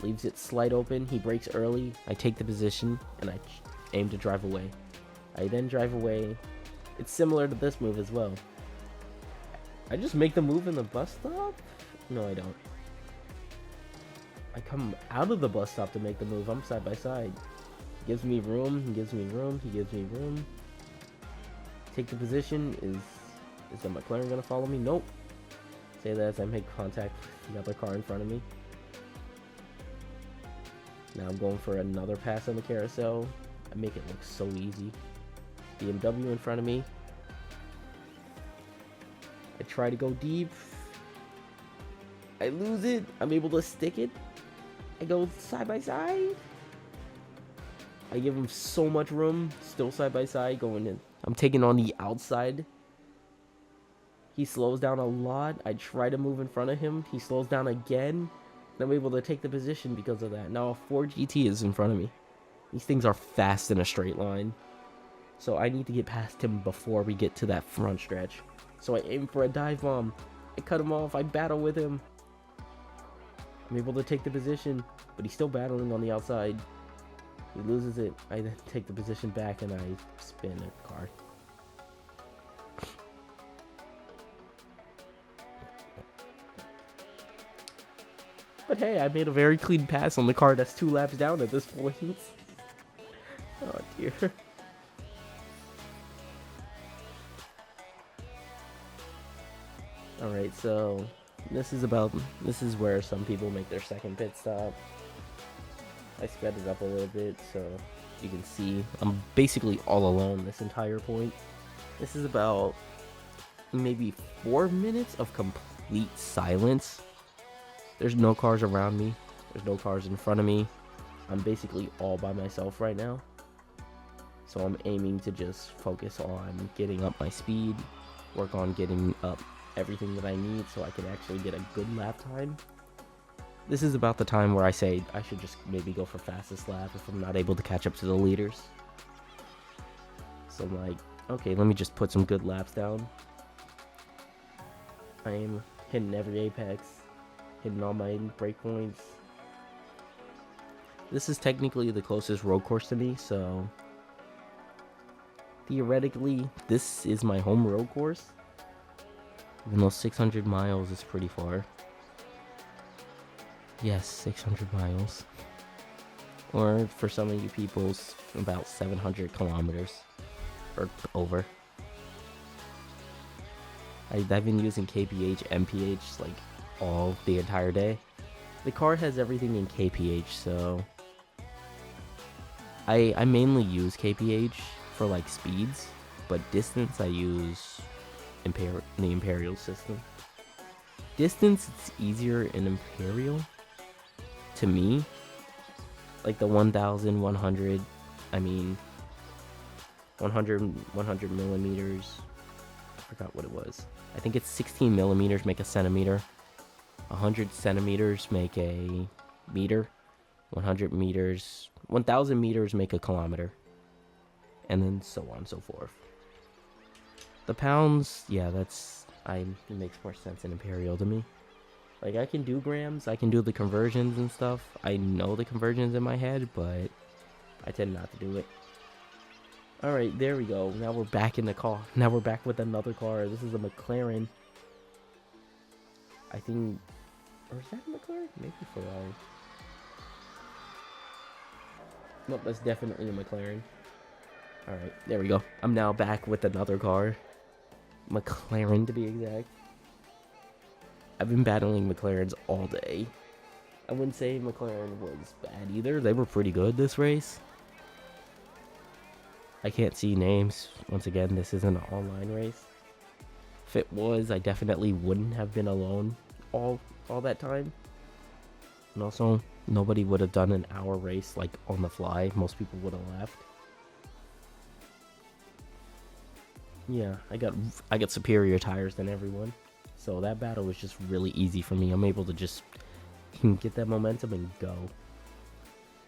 Leaves it slight open, he brakes early. I take the position, and I aim to drive away. I then drive away. It's similar to this move as well. I just make the move in the bus stop? No, I don't. I come out of the bus stop to make the move. I'm side by side. He gives me room, he gives me room, he gives me room. Take the position is Is the McLaren gonna follow me? Nope. Say that as I make contact with the other car in front of me. Now I'm going for another pass on the carousel. I make it look so easy. BMW in front of me. I try to go deep. I lose it. I'm able to stick it. I go side by side. I give him so much room. Still side by side going in. I'm taking on the outside. He slows down a lot. I try to move in front of him. He slows down again. And I'm able to take the position because of that. Now a Ford GT is in front of me. These things are fast in a straight line. So I need to get past him before we get to that front stretch. So I aim for a dive bomb. I cut him off. I battle with him. I'm able to take the position, but he's still battling on the outside. He loses it. I then take the position back and I spin a car. But hey, I made a very clean pass on the car that's 2 laps down at this point. Oh dear. Alright, so this is where some people make their second pit stop. I sped it up a little bit so you can see I'm basically all alone this entire point. This is about maybe 4 minutes of complete silence. There's no cars around me. There's no cars in front of me. I'm basically all by myself right now. So I'm aiming to just focus on getting up my speed, work on getting up everything that I need so I can actually get a good lap time. This is about the time where I say I should just maybe go for fastest lap if I'm not able to catch up to the leaders. So I'm like, okay, let me just put some good laps down. I am hitting every apex, hitting all my breakpoints. This is technically the closest road course to me, so theoretically this is my home road course. Even though 600 miles is pretty far. Yes, 600 miles. Or for some of you people, about 700 kilometers. Or over. I've been using kph, mph like all the entire day. The car has everything in kph, so I mainly use kph for like speeds, but distance I use the Imperial system. Distance, it's easier in Imperial to me. Like the 1100, I mean 100 millimeters. I forgot what it was. I think it's 16 millimeters make a centimeter. 100 centimeters make a meter. 100 meters, 1000 meters make a kilometer. And then so on and so forth. The pounds, yeah, it makes more sense in Imperial to me. Like, I can do grams, I can do the conversions and stuff. I know the conversions in my head, but I tend not to do it. Alright, there we go. Now we're back in the car. Now we're back with another car. This is a McLaren. I think... Or is that a McLaren? Maybe Ferrari. Nope, that's definitely a McLaren. Alright, there we go. I'm now back with another car. McLaren, to be exact. I've been battling McLarens all day. I wouldn't say McLaren was bad either. They were pretty good this race. I can't see names. Once again, this isn't an online race. If it was, I definitely wouldn't have been alone all that time. And also, nobody would have done an hour race like on the fly. Most people would have left. Yeah, I got superior tires than everyone. So that battle was just really easy for me. I'm able to just get that momentum and go.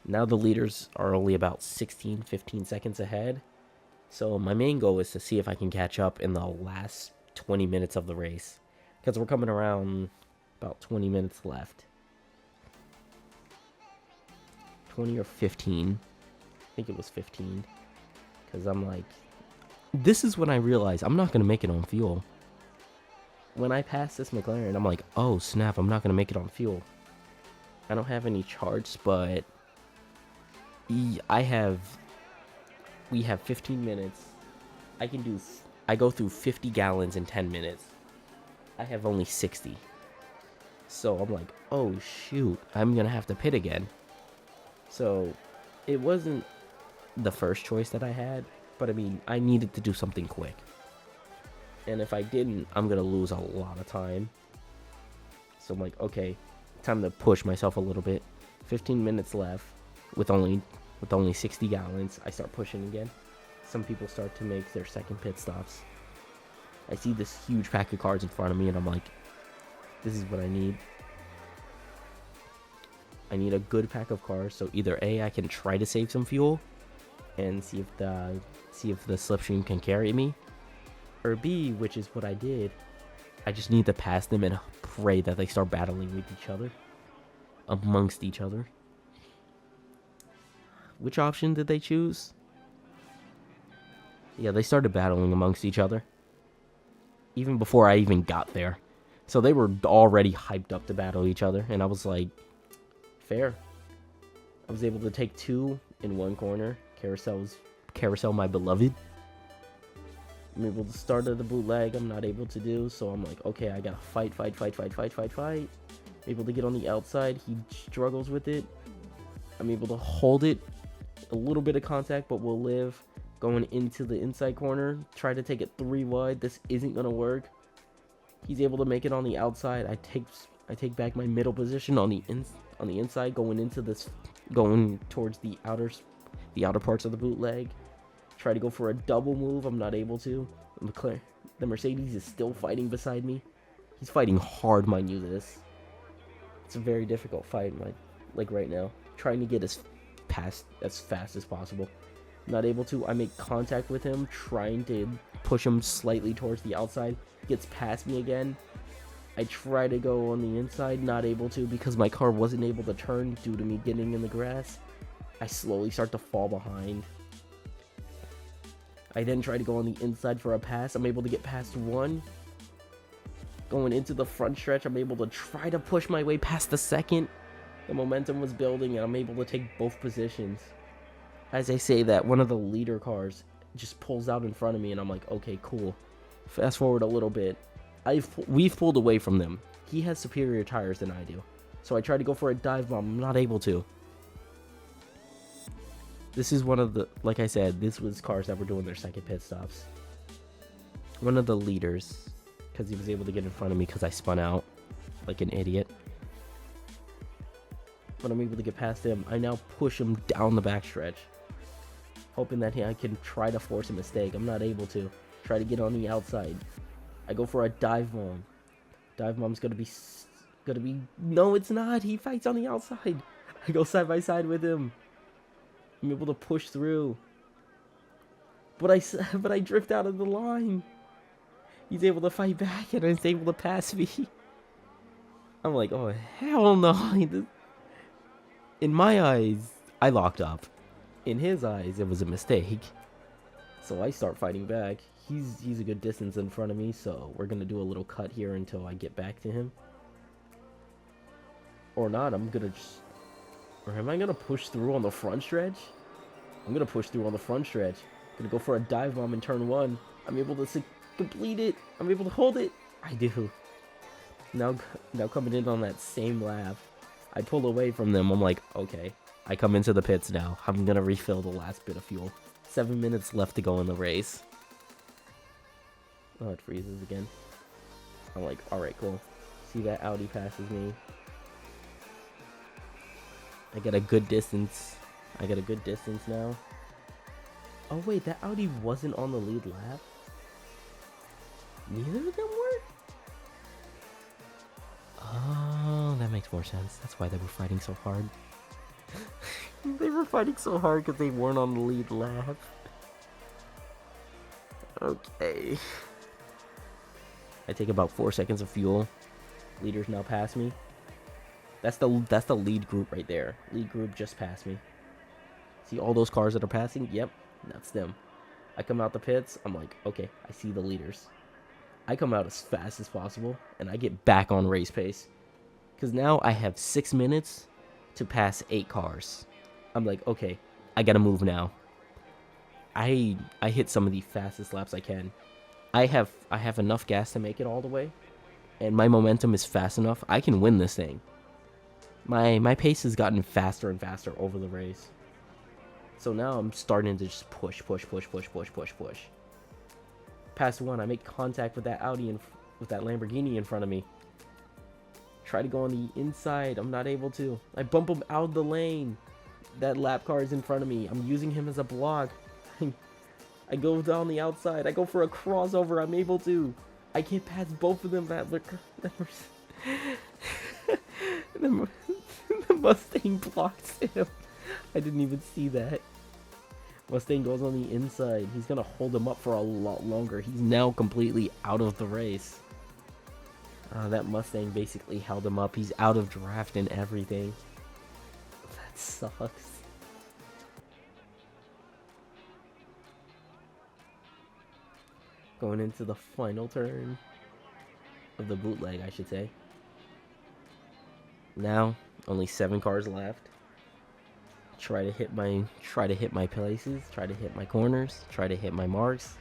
Now the leaders are only about 15 seconds ahead. So my main goal is to see if I can catch up in the last 20 minutes of the race. Because we're coming around about 20 minutes left. 20 or 15. I think it was 15. Because I'm like... This is when I realize I'm not going to make it on fuel. When I pass this McLaren, I'm like, oh snap, I'm not going to make it on fuel. I don't have any charts, but we have 15 minutes. I can do I go through 50 gallons in 10 minutes. I have only 60. So I'm like, oh shoot, I'm going to have to pit again. So it wasn't the first choice that I had, but I mean, I needed to do something quick. And if I didn't, I'm going to lose a lot of time. So I'm like, okay, time to push myself a little bit. 15 minutes left with only 60 gallons. I start pushing again. Some people start to make their second pit stops. I see this huge pack of cars in front of me, and I'm like, this is what I need. I need a good pack of cars, so either A, I can try to save some fuel and see if the slipstream can carry me, or B, which is what I did, I just need to pass them and pray that they start battling with each other, amongst each other. Which option did they choose? Yeah, they started battling amongst each other. Even before I even got there. So they were already hyped up to battle each other. And I was like, fair. I was able to take 2 in one corner. Carousel, my beloved. I'm able to start at the bootleg. I'm not able to do. So I'm like, okay, I gotta fight. Able to get on the outside. He struggles with it. I'm able to hold it. A little bit of contact, but we'll live. Going into the inside corner, try to take it 3 wide. This isn't gonna work. He's able to make it on the outside. I take back my middle position on the inside, going towards the outer parts of the bootleg. Try to go for a double move. I'm not able to. The Mercedes is still fighting beside me. He's fighting hard, mind you. This. It's a very difficult fight, like right now. Trying to get as fast as possible. Not able to. I make contact with him, trying to push him slightly towards the outside. Gets past me again. I try to go on the inside, not able to because my car wasn't able to turn due to me getting in the grass. I slowly start to fall behind. I then try to go on the inside for a pass. I'm able to get past 1. Going into the front stretch, I'm able to try to push my way past the second. The momentum was building, and I'm able to take both positions. As I say that, one of the leader cars just pulls out in front of me, and I'm like, okay, cool. Fast forward a little bit. We've pulled away from them. He has superior tires than I do. So I tried to go for a dive bomb. I'm not able to. This is one of the, like I said, this was cars that were doing their second pit stops. One of the leaders, because he was able to get in front of me because I spun out like an idiot. But I'm able to get past him. I now push him down the backstretch, hoping that I can try to force a mistake. I'm not able to. Try to get on the outside. I go for a dive bomb. Dive bomb's gonna be. No, it's not. He fights on the outside. I go side by side with him. I'm able to push through. But I drift out of the line. He's able to fight back and is able to pass me. I'm like, oh hell no. In my eyes, I locked up. In his eyes, it was a mistake. So I start fighting back. He's a good distance in front of me, so we're gonna do a little cut here until I get back to him. Or not, or am I gonna push through on the front stretch? I'm gonna push through on the front stretch. Gonna go for a dive bomb in turn 1. I'm able to complete it. I'm able to hold it. I do. Now coming in on that same lap, I pull away from them. I'm like, okay. I come into the pits now. I'm gonna refill the last bit of fuel. 7 minutes left to go in the race. Oh, it freezes again. I'm like, alright, cool. See that Audi passes me. I get a good distance. Now. Oh wait, that Audi wasn't on the lead lap? Neither of them were? Oh, that makes more sense. That's why they were fighting so hard. They were fighting so hard because they weren't on the lead lap. Okay. I take about 4 seconds of fuel. Leaders now pass me. That's the lead group right there. Lead group just passed me. See all those cars that are passing? Yep, that's them. I come out the pits. I'm like, okay, I see the leaders. I come out as fast as possible, and I get back on race pace. Because now I have 6 minutes to pass 8 cars. I'm like, okay, I gotta move now. I hit some of the fastest laps I can. I have enough gas to make it all the way, and my momentum is fast enough. I can win this thing. My pace has gotten faster and faster over the race. So now I'm starting to just push. Past one, I make contact with that with that Lamborghini in front of me. Try to go on the inside. I'm not able to. I bump him out of the lane. That lap car is in front of me. I'm using him as a block. I go down the outside. I go for a crossover. I'm able to. I can't pass both of them. The Mustang blocks him. I didn't even see that. Mustang goes on the inside. He's going to hold him up for a lot longer. He's now completely out of the race. That Mustang basically held him up. He's out of draft and everything. That sucks. Going into the final turn of the bootleg, I should say. Now, only 7 cars left. Try to hit my places, try to hit my corners, try to hit my marks.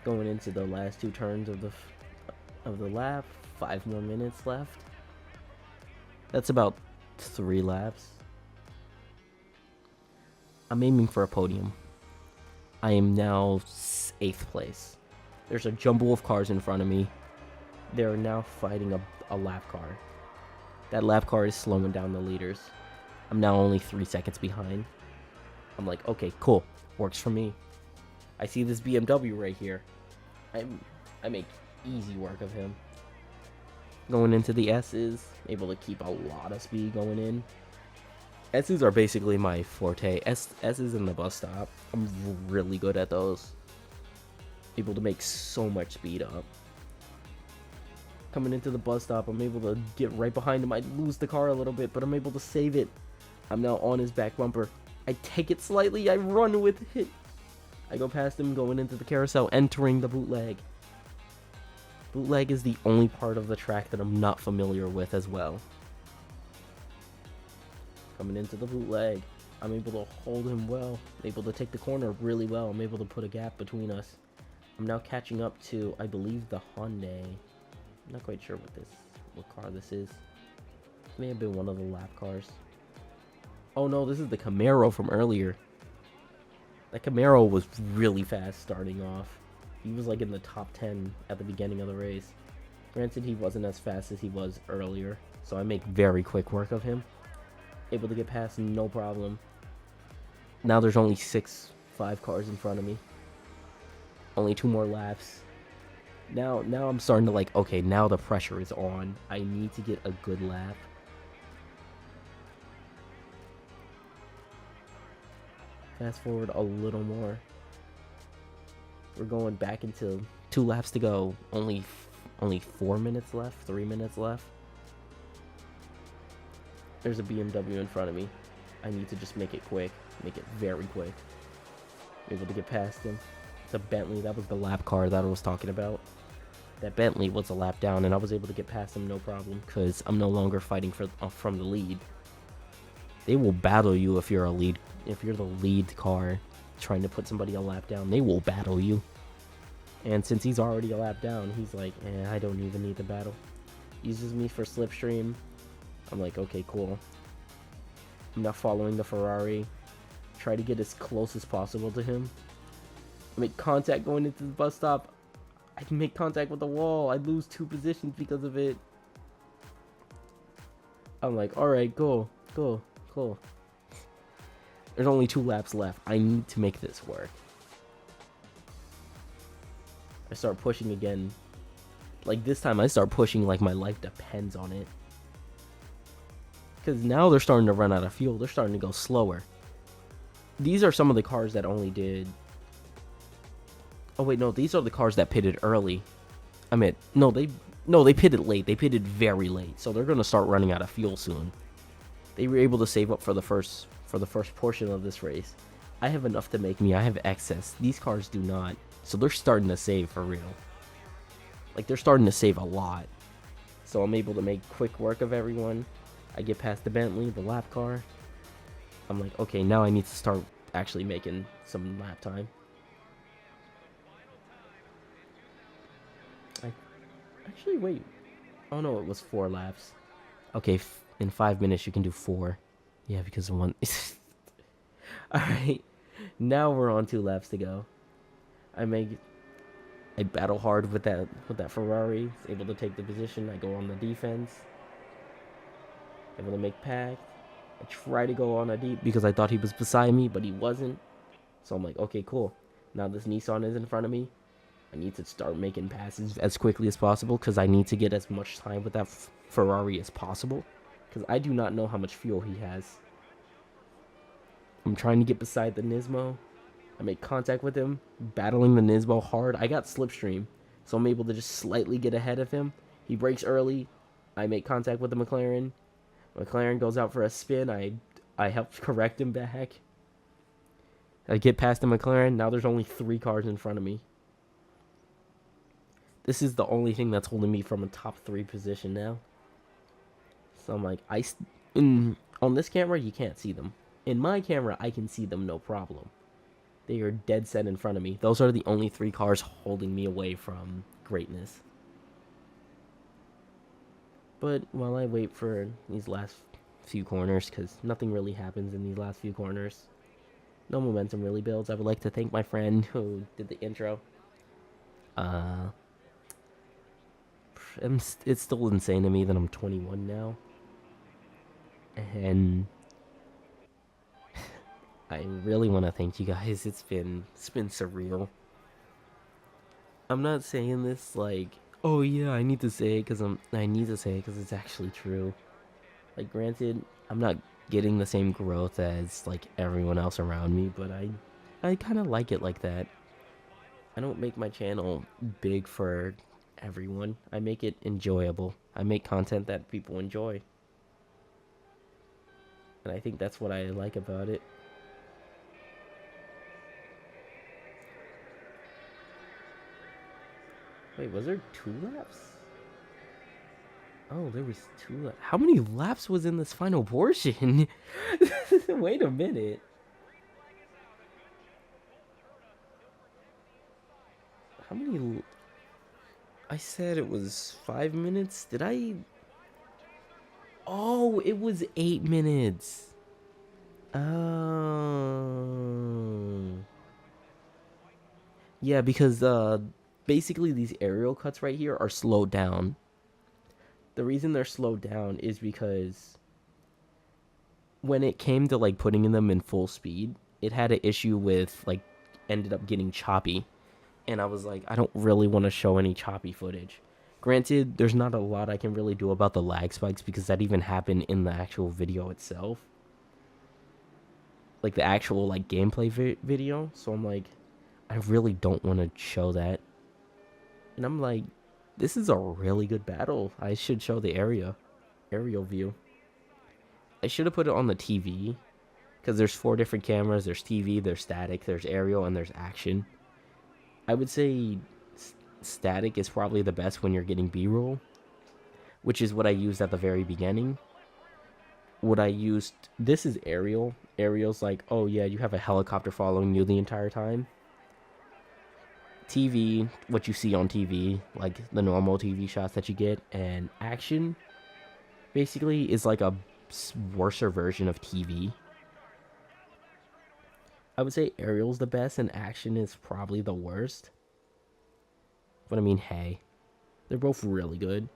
Going into the last 2 turns of the lap, 5 more minutes left. That's about 3 laps. I'm aiming for a podium. I am now 8th place. There's a jumble of cars in front of me. They're now fighting a lap car. That lap car is slowing down the leaders. I'm now only 3 seconds behind. I'm like, okay, cool. Works for me. I see this BMW right here. I make easy work of him. Going into the S's, able to keep a lot of speed going in. S's are basically my forte. S's in the bus stop. I'm really good at those. Able to make so much speed up. Coming into the bus stop, I'm able to get right behind him. I lose the car a little bit, but I'm able to save it. I'm now on his back bumper. I take it slightly. I run with it. I go past him going into the carousel, entering the bootleg. Bootleg is the only part of the track that I'm not familiar with as well. Coming into the bootleg, I'm able to hold him well. I'm able to take the corner really well. I'm able to put a gap between us. I'm now catching up to, I believe, the Hyundai. I'm not quite sure what car this is. It may have been one of the lap cars. Oh no, this is the Camaro from earlier. That Camaro was really fast starting off. He was like in the top 10 at the beginning of the race. Granted, he wasn't as fast as he was earlier, so I make very quick work of him. Able to get past no problem. Now there's only 5 cars in front of me. Only 2 more laps. Now I'm starting to like, okay, now the pressure is on. I need to get a good lap. Fast forward a little more. We're going back into 2 laps to go. Only 4 minutes left, 3 minutes left. There's a BMW in front of me. I need to just make it quick. Make it very quick. Able to get past him. It's a Bentley. That was the lap car that I was talking about. That Bentley was a lap down, and I was able to get past him no problem because I'm no longer fighting from the lead. They will battle you if you're the lead car trying to put somebody a lap down. They will battle you. And since he's already a lap down, he's like, I don't even need the battle. Uses me for slipstream. I'm like, okay, cool. I'm not following the Ferrari. Try to get as close as possible to him. I make contact going into the bus stop. I can make contact with the wall. I lose 2 positions because of it. I'm like, alright, cool. There's only 2 laps left. I need to make this work. I start pushing again. Like this time I start pushing like my life depends on it. Because now they're starting to run out of fuel. They're starting to go slower. These are some of the cars that only did... Oh wait, no, these are the cars that pitted early. I mean, no, they pitted late. They pitted very late. So they're going to start running out of fuel soon. They were able to save up for the first portion of this race. I have enough to make me. I have excess. These cars do not. So they're starting to save for real. Like, they're starting to save a lot. So I'm able to make quick work of everyone. I get past the Bentley, the lap car. I'm like, okay, now I need to start actually making some lap time. Actually, wait. Oh no, it was 4 laps. Okay, in 5 minutes you can do four. Yeah, because of one. All right, now we're on 2 laps to go. I make I battle hard with that Ferrari. It's able to take the position. I go on the defense. Able to make pack. I try to go on a deep because I thought he was beside me, but he wasn't. So I'm like, okay, cool. Now this Nissan is in front of me. I need to start making passes as quickly as possible because I need to get as much time with that Ferrari as possible. Because I do not know how much fuel he has. I'm trying to get beside the Nismo. I make contact with him, battling the Nismo hard. I got slipstream, so I'm able to just slightly get ahead of him. He brakes early. I make contact with the McLaren. McLaren goes out for a spin. I help correct him back. I get past the McLaren. Now there's only 3 cars in front of me. This is the only thing that's holding me from a top 3 position now. So I'm like, on this camera, you can't see them. In my camera, I can see them no problem. They are dead set in front of me. Those are the only 3 cars holding me away from greatness. But while I wait for these last few corners, because nothing really happens in these last few corners, no momentum really builds, I would like to thank my friend who did the intro. Uh, it's still insane to me that I'm 21 now. And I really want to thank you guys. It's been surreal. I'm not saying this like, oh yeah, I need to say it because I need to say it because it's actually true. Like, granted, I'm not getting the same growth as like everyone else around me, but I kind of like it like that. I don't make my channel big for everyone. I make it enjoyable. I make content that people enjoy. And I think that's what I like about it. Wait, was there 2 laps? Oh, there was 2 laps. How many laps was in this final portion? Wait a minute. How many? I said it was 5 minutes. Did I? Oh, it was 8 minutes. Oh. Yeah, because basically these aerial cuts right here are slowed down. The reason they're slowed down is because when it came to like putting them in full speed, it had an issue with like ended up getting choppy. And I was like, I don't really want to show any choppy footage. Granted, there's not a lot I can really do about the lag spikes because that even happened in the actual video itself. Like the actual like gameplay video. So I'm like, I really don't want to show that. And I'm like, this is a really good battle. I should show the aerial view. I should have put it on the TV because there's 4 different cameras. There's TV, there's static, there's aerial, and there's action. I would say static is probably the best when you're getting B-roll, which is what I used at the very beginning. This is aerial. Aerial's like, oh yeah, you have a helicopter following you the entire time. TV, what you see on TV, like the normal TV shots that you get, and action basically is like a worser version of TV. I would say aerial's the best and action is probably the worst. But I mean, hey, they're both really good.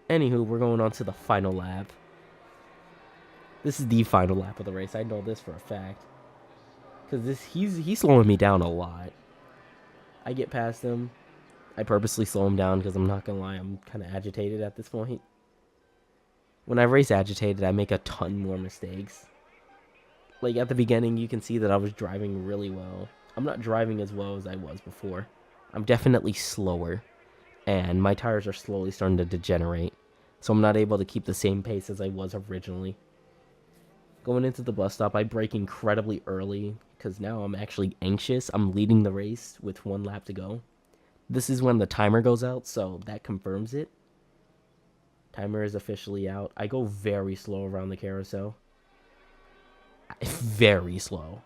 Anywho, we're going on to the final lap. This is the final lap of the race. I know this for a fact. Because he's slowing me down a lot. I get past him. I purposely slow him down because I'm not going to lie, I'm kind of agitated at this point. When I race agitated, I make a ton more mistakes. Like at the beginning, you can see that I was driving really well. I'm not driving as well as I was before. I'm definitely slower. And my tires are slowly starting to degenerate. So I'm not able to keep the same pace as I was originally. Going into the bus stop, I brake incredibly early because now I'm actually anxious. I'm leading the race with 1 lap to go. This is when the timer goes out, so that confirms it. Timer is officially out. I go very slow around the carousel. Very slow.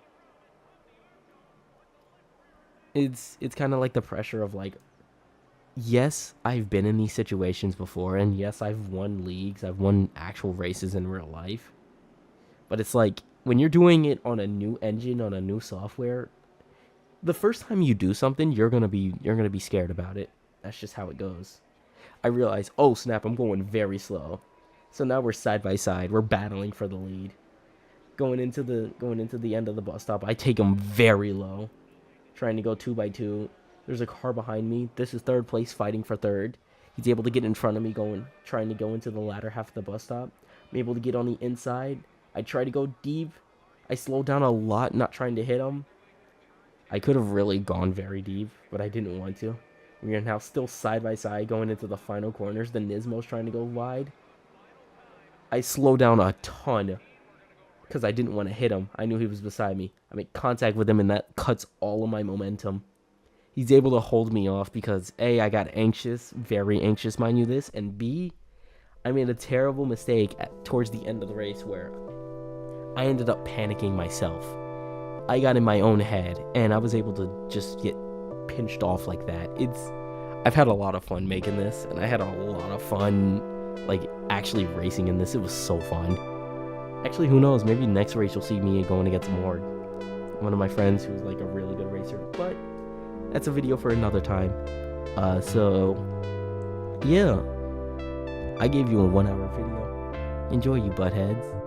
It's kind of like the pressure of like yes, I've been in these situations before, and yes, I've won leagues, I've won actual races in real life. But it's like when you're doing it on a new engine, on a new software, the first time you do something, you're gonna be scared about it. That's just how it goes. I realize, oh snap, I'm going very slow. So now we're side by side. We're battling for the lead. Going into the end of the bus stop, I take him very low, trying to go 2 by 2. There's a car behind me. This is third place fighting for third. He's able to get in front of me, trying to go into the latter half of the bus stop. I'm able to get on the inside. I try to go deep. I slow down a lot, not trying to hit him. I could have really gone very deep, but I didn't want to. We are now still side by side going into the final corners. The Nismo's trying to go wide. I slow down a ton because I didn't want to hit him. I knew he was beside me. I make contact with him, and that cuts all of my momentum. He's able to hold me off because A, I got anxious, very anxious, mind you this, and B, I made a terrible mistake towards the end of the race where I ended up panicking myself. I got in my own head, and I was able to just get pinched off like that. I've had a lot of fun making this, and I had a lot of fun, like, actually racing in this. It was so fun. Actually, who knows? Maybe next race you'll see me going against Mord, one of my friends who's, like, a really good racer. But that's a video for another time. So, yeah. I gave you a 1 hour video. Enjoy, you buttheads.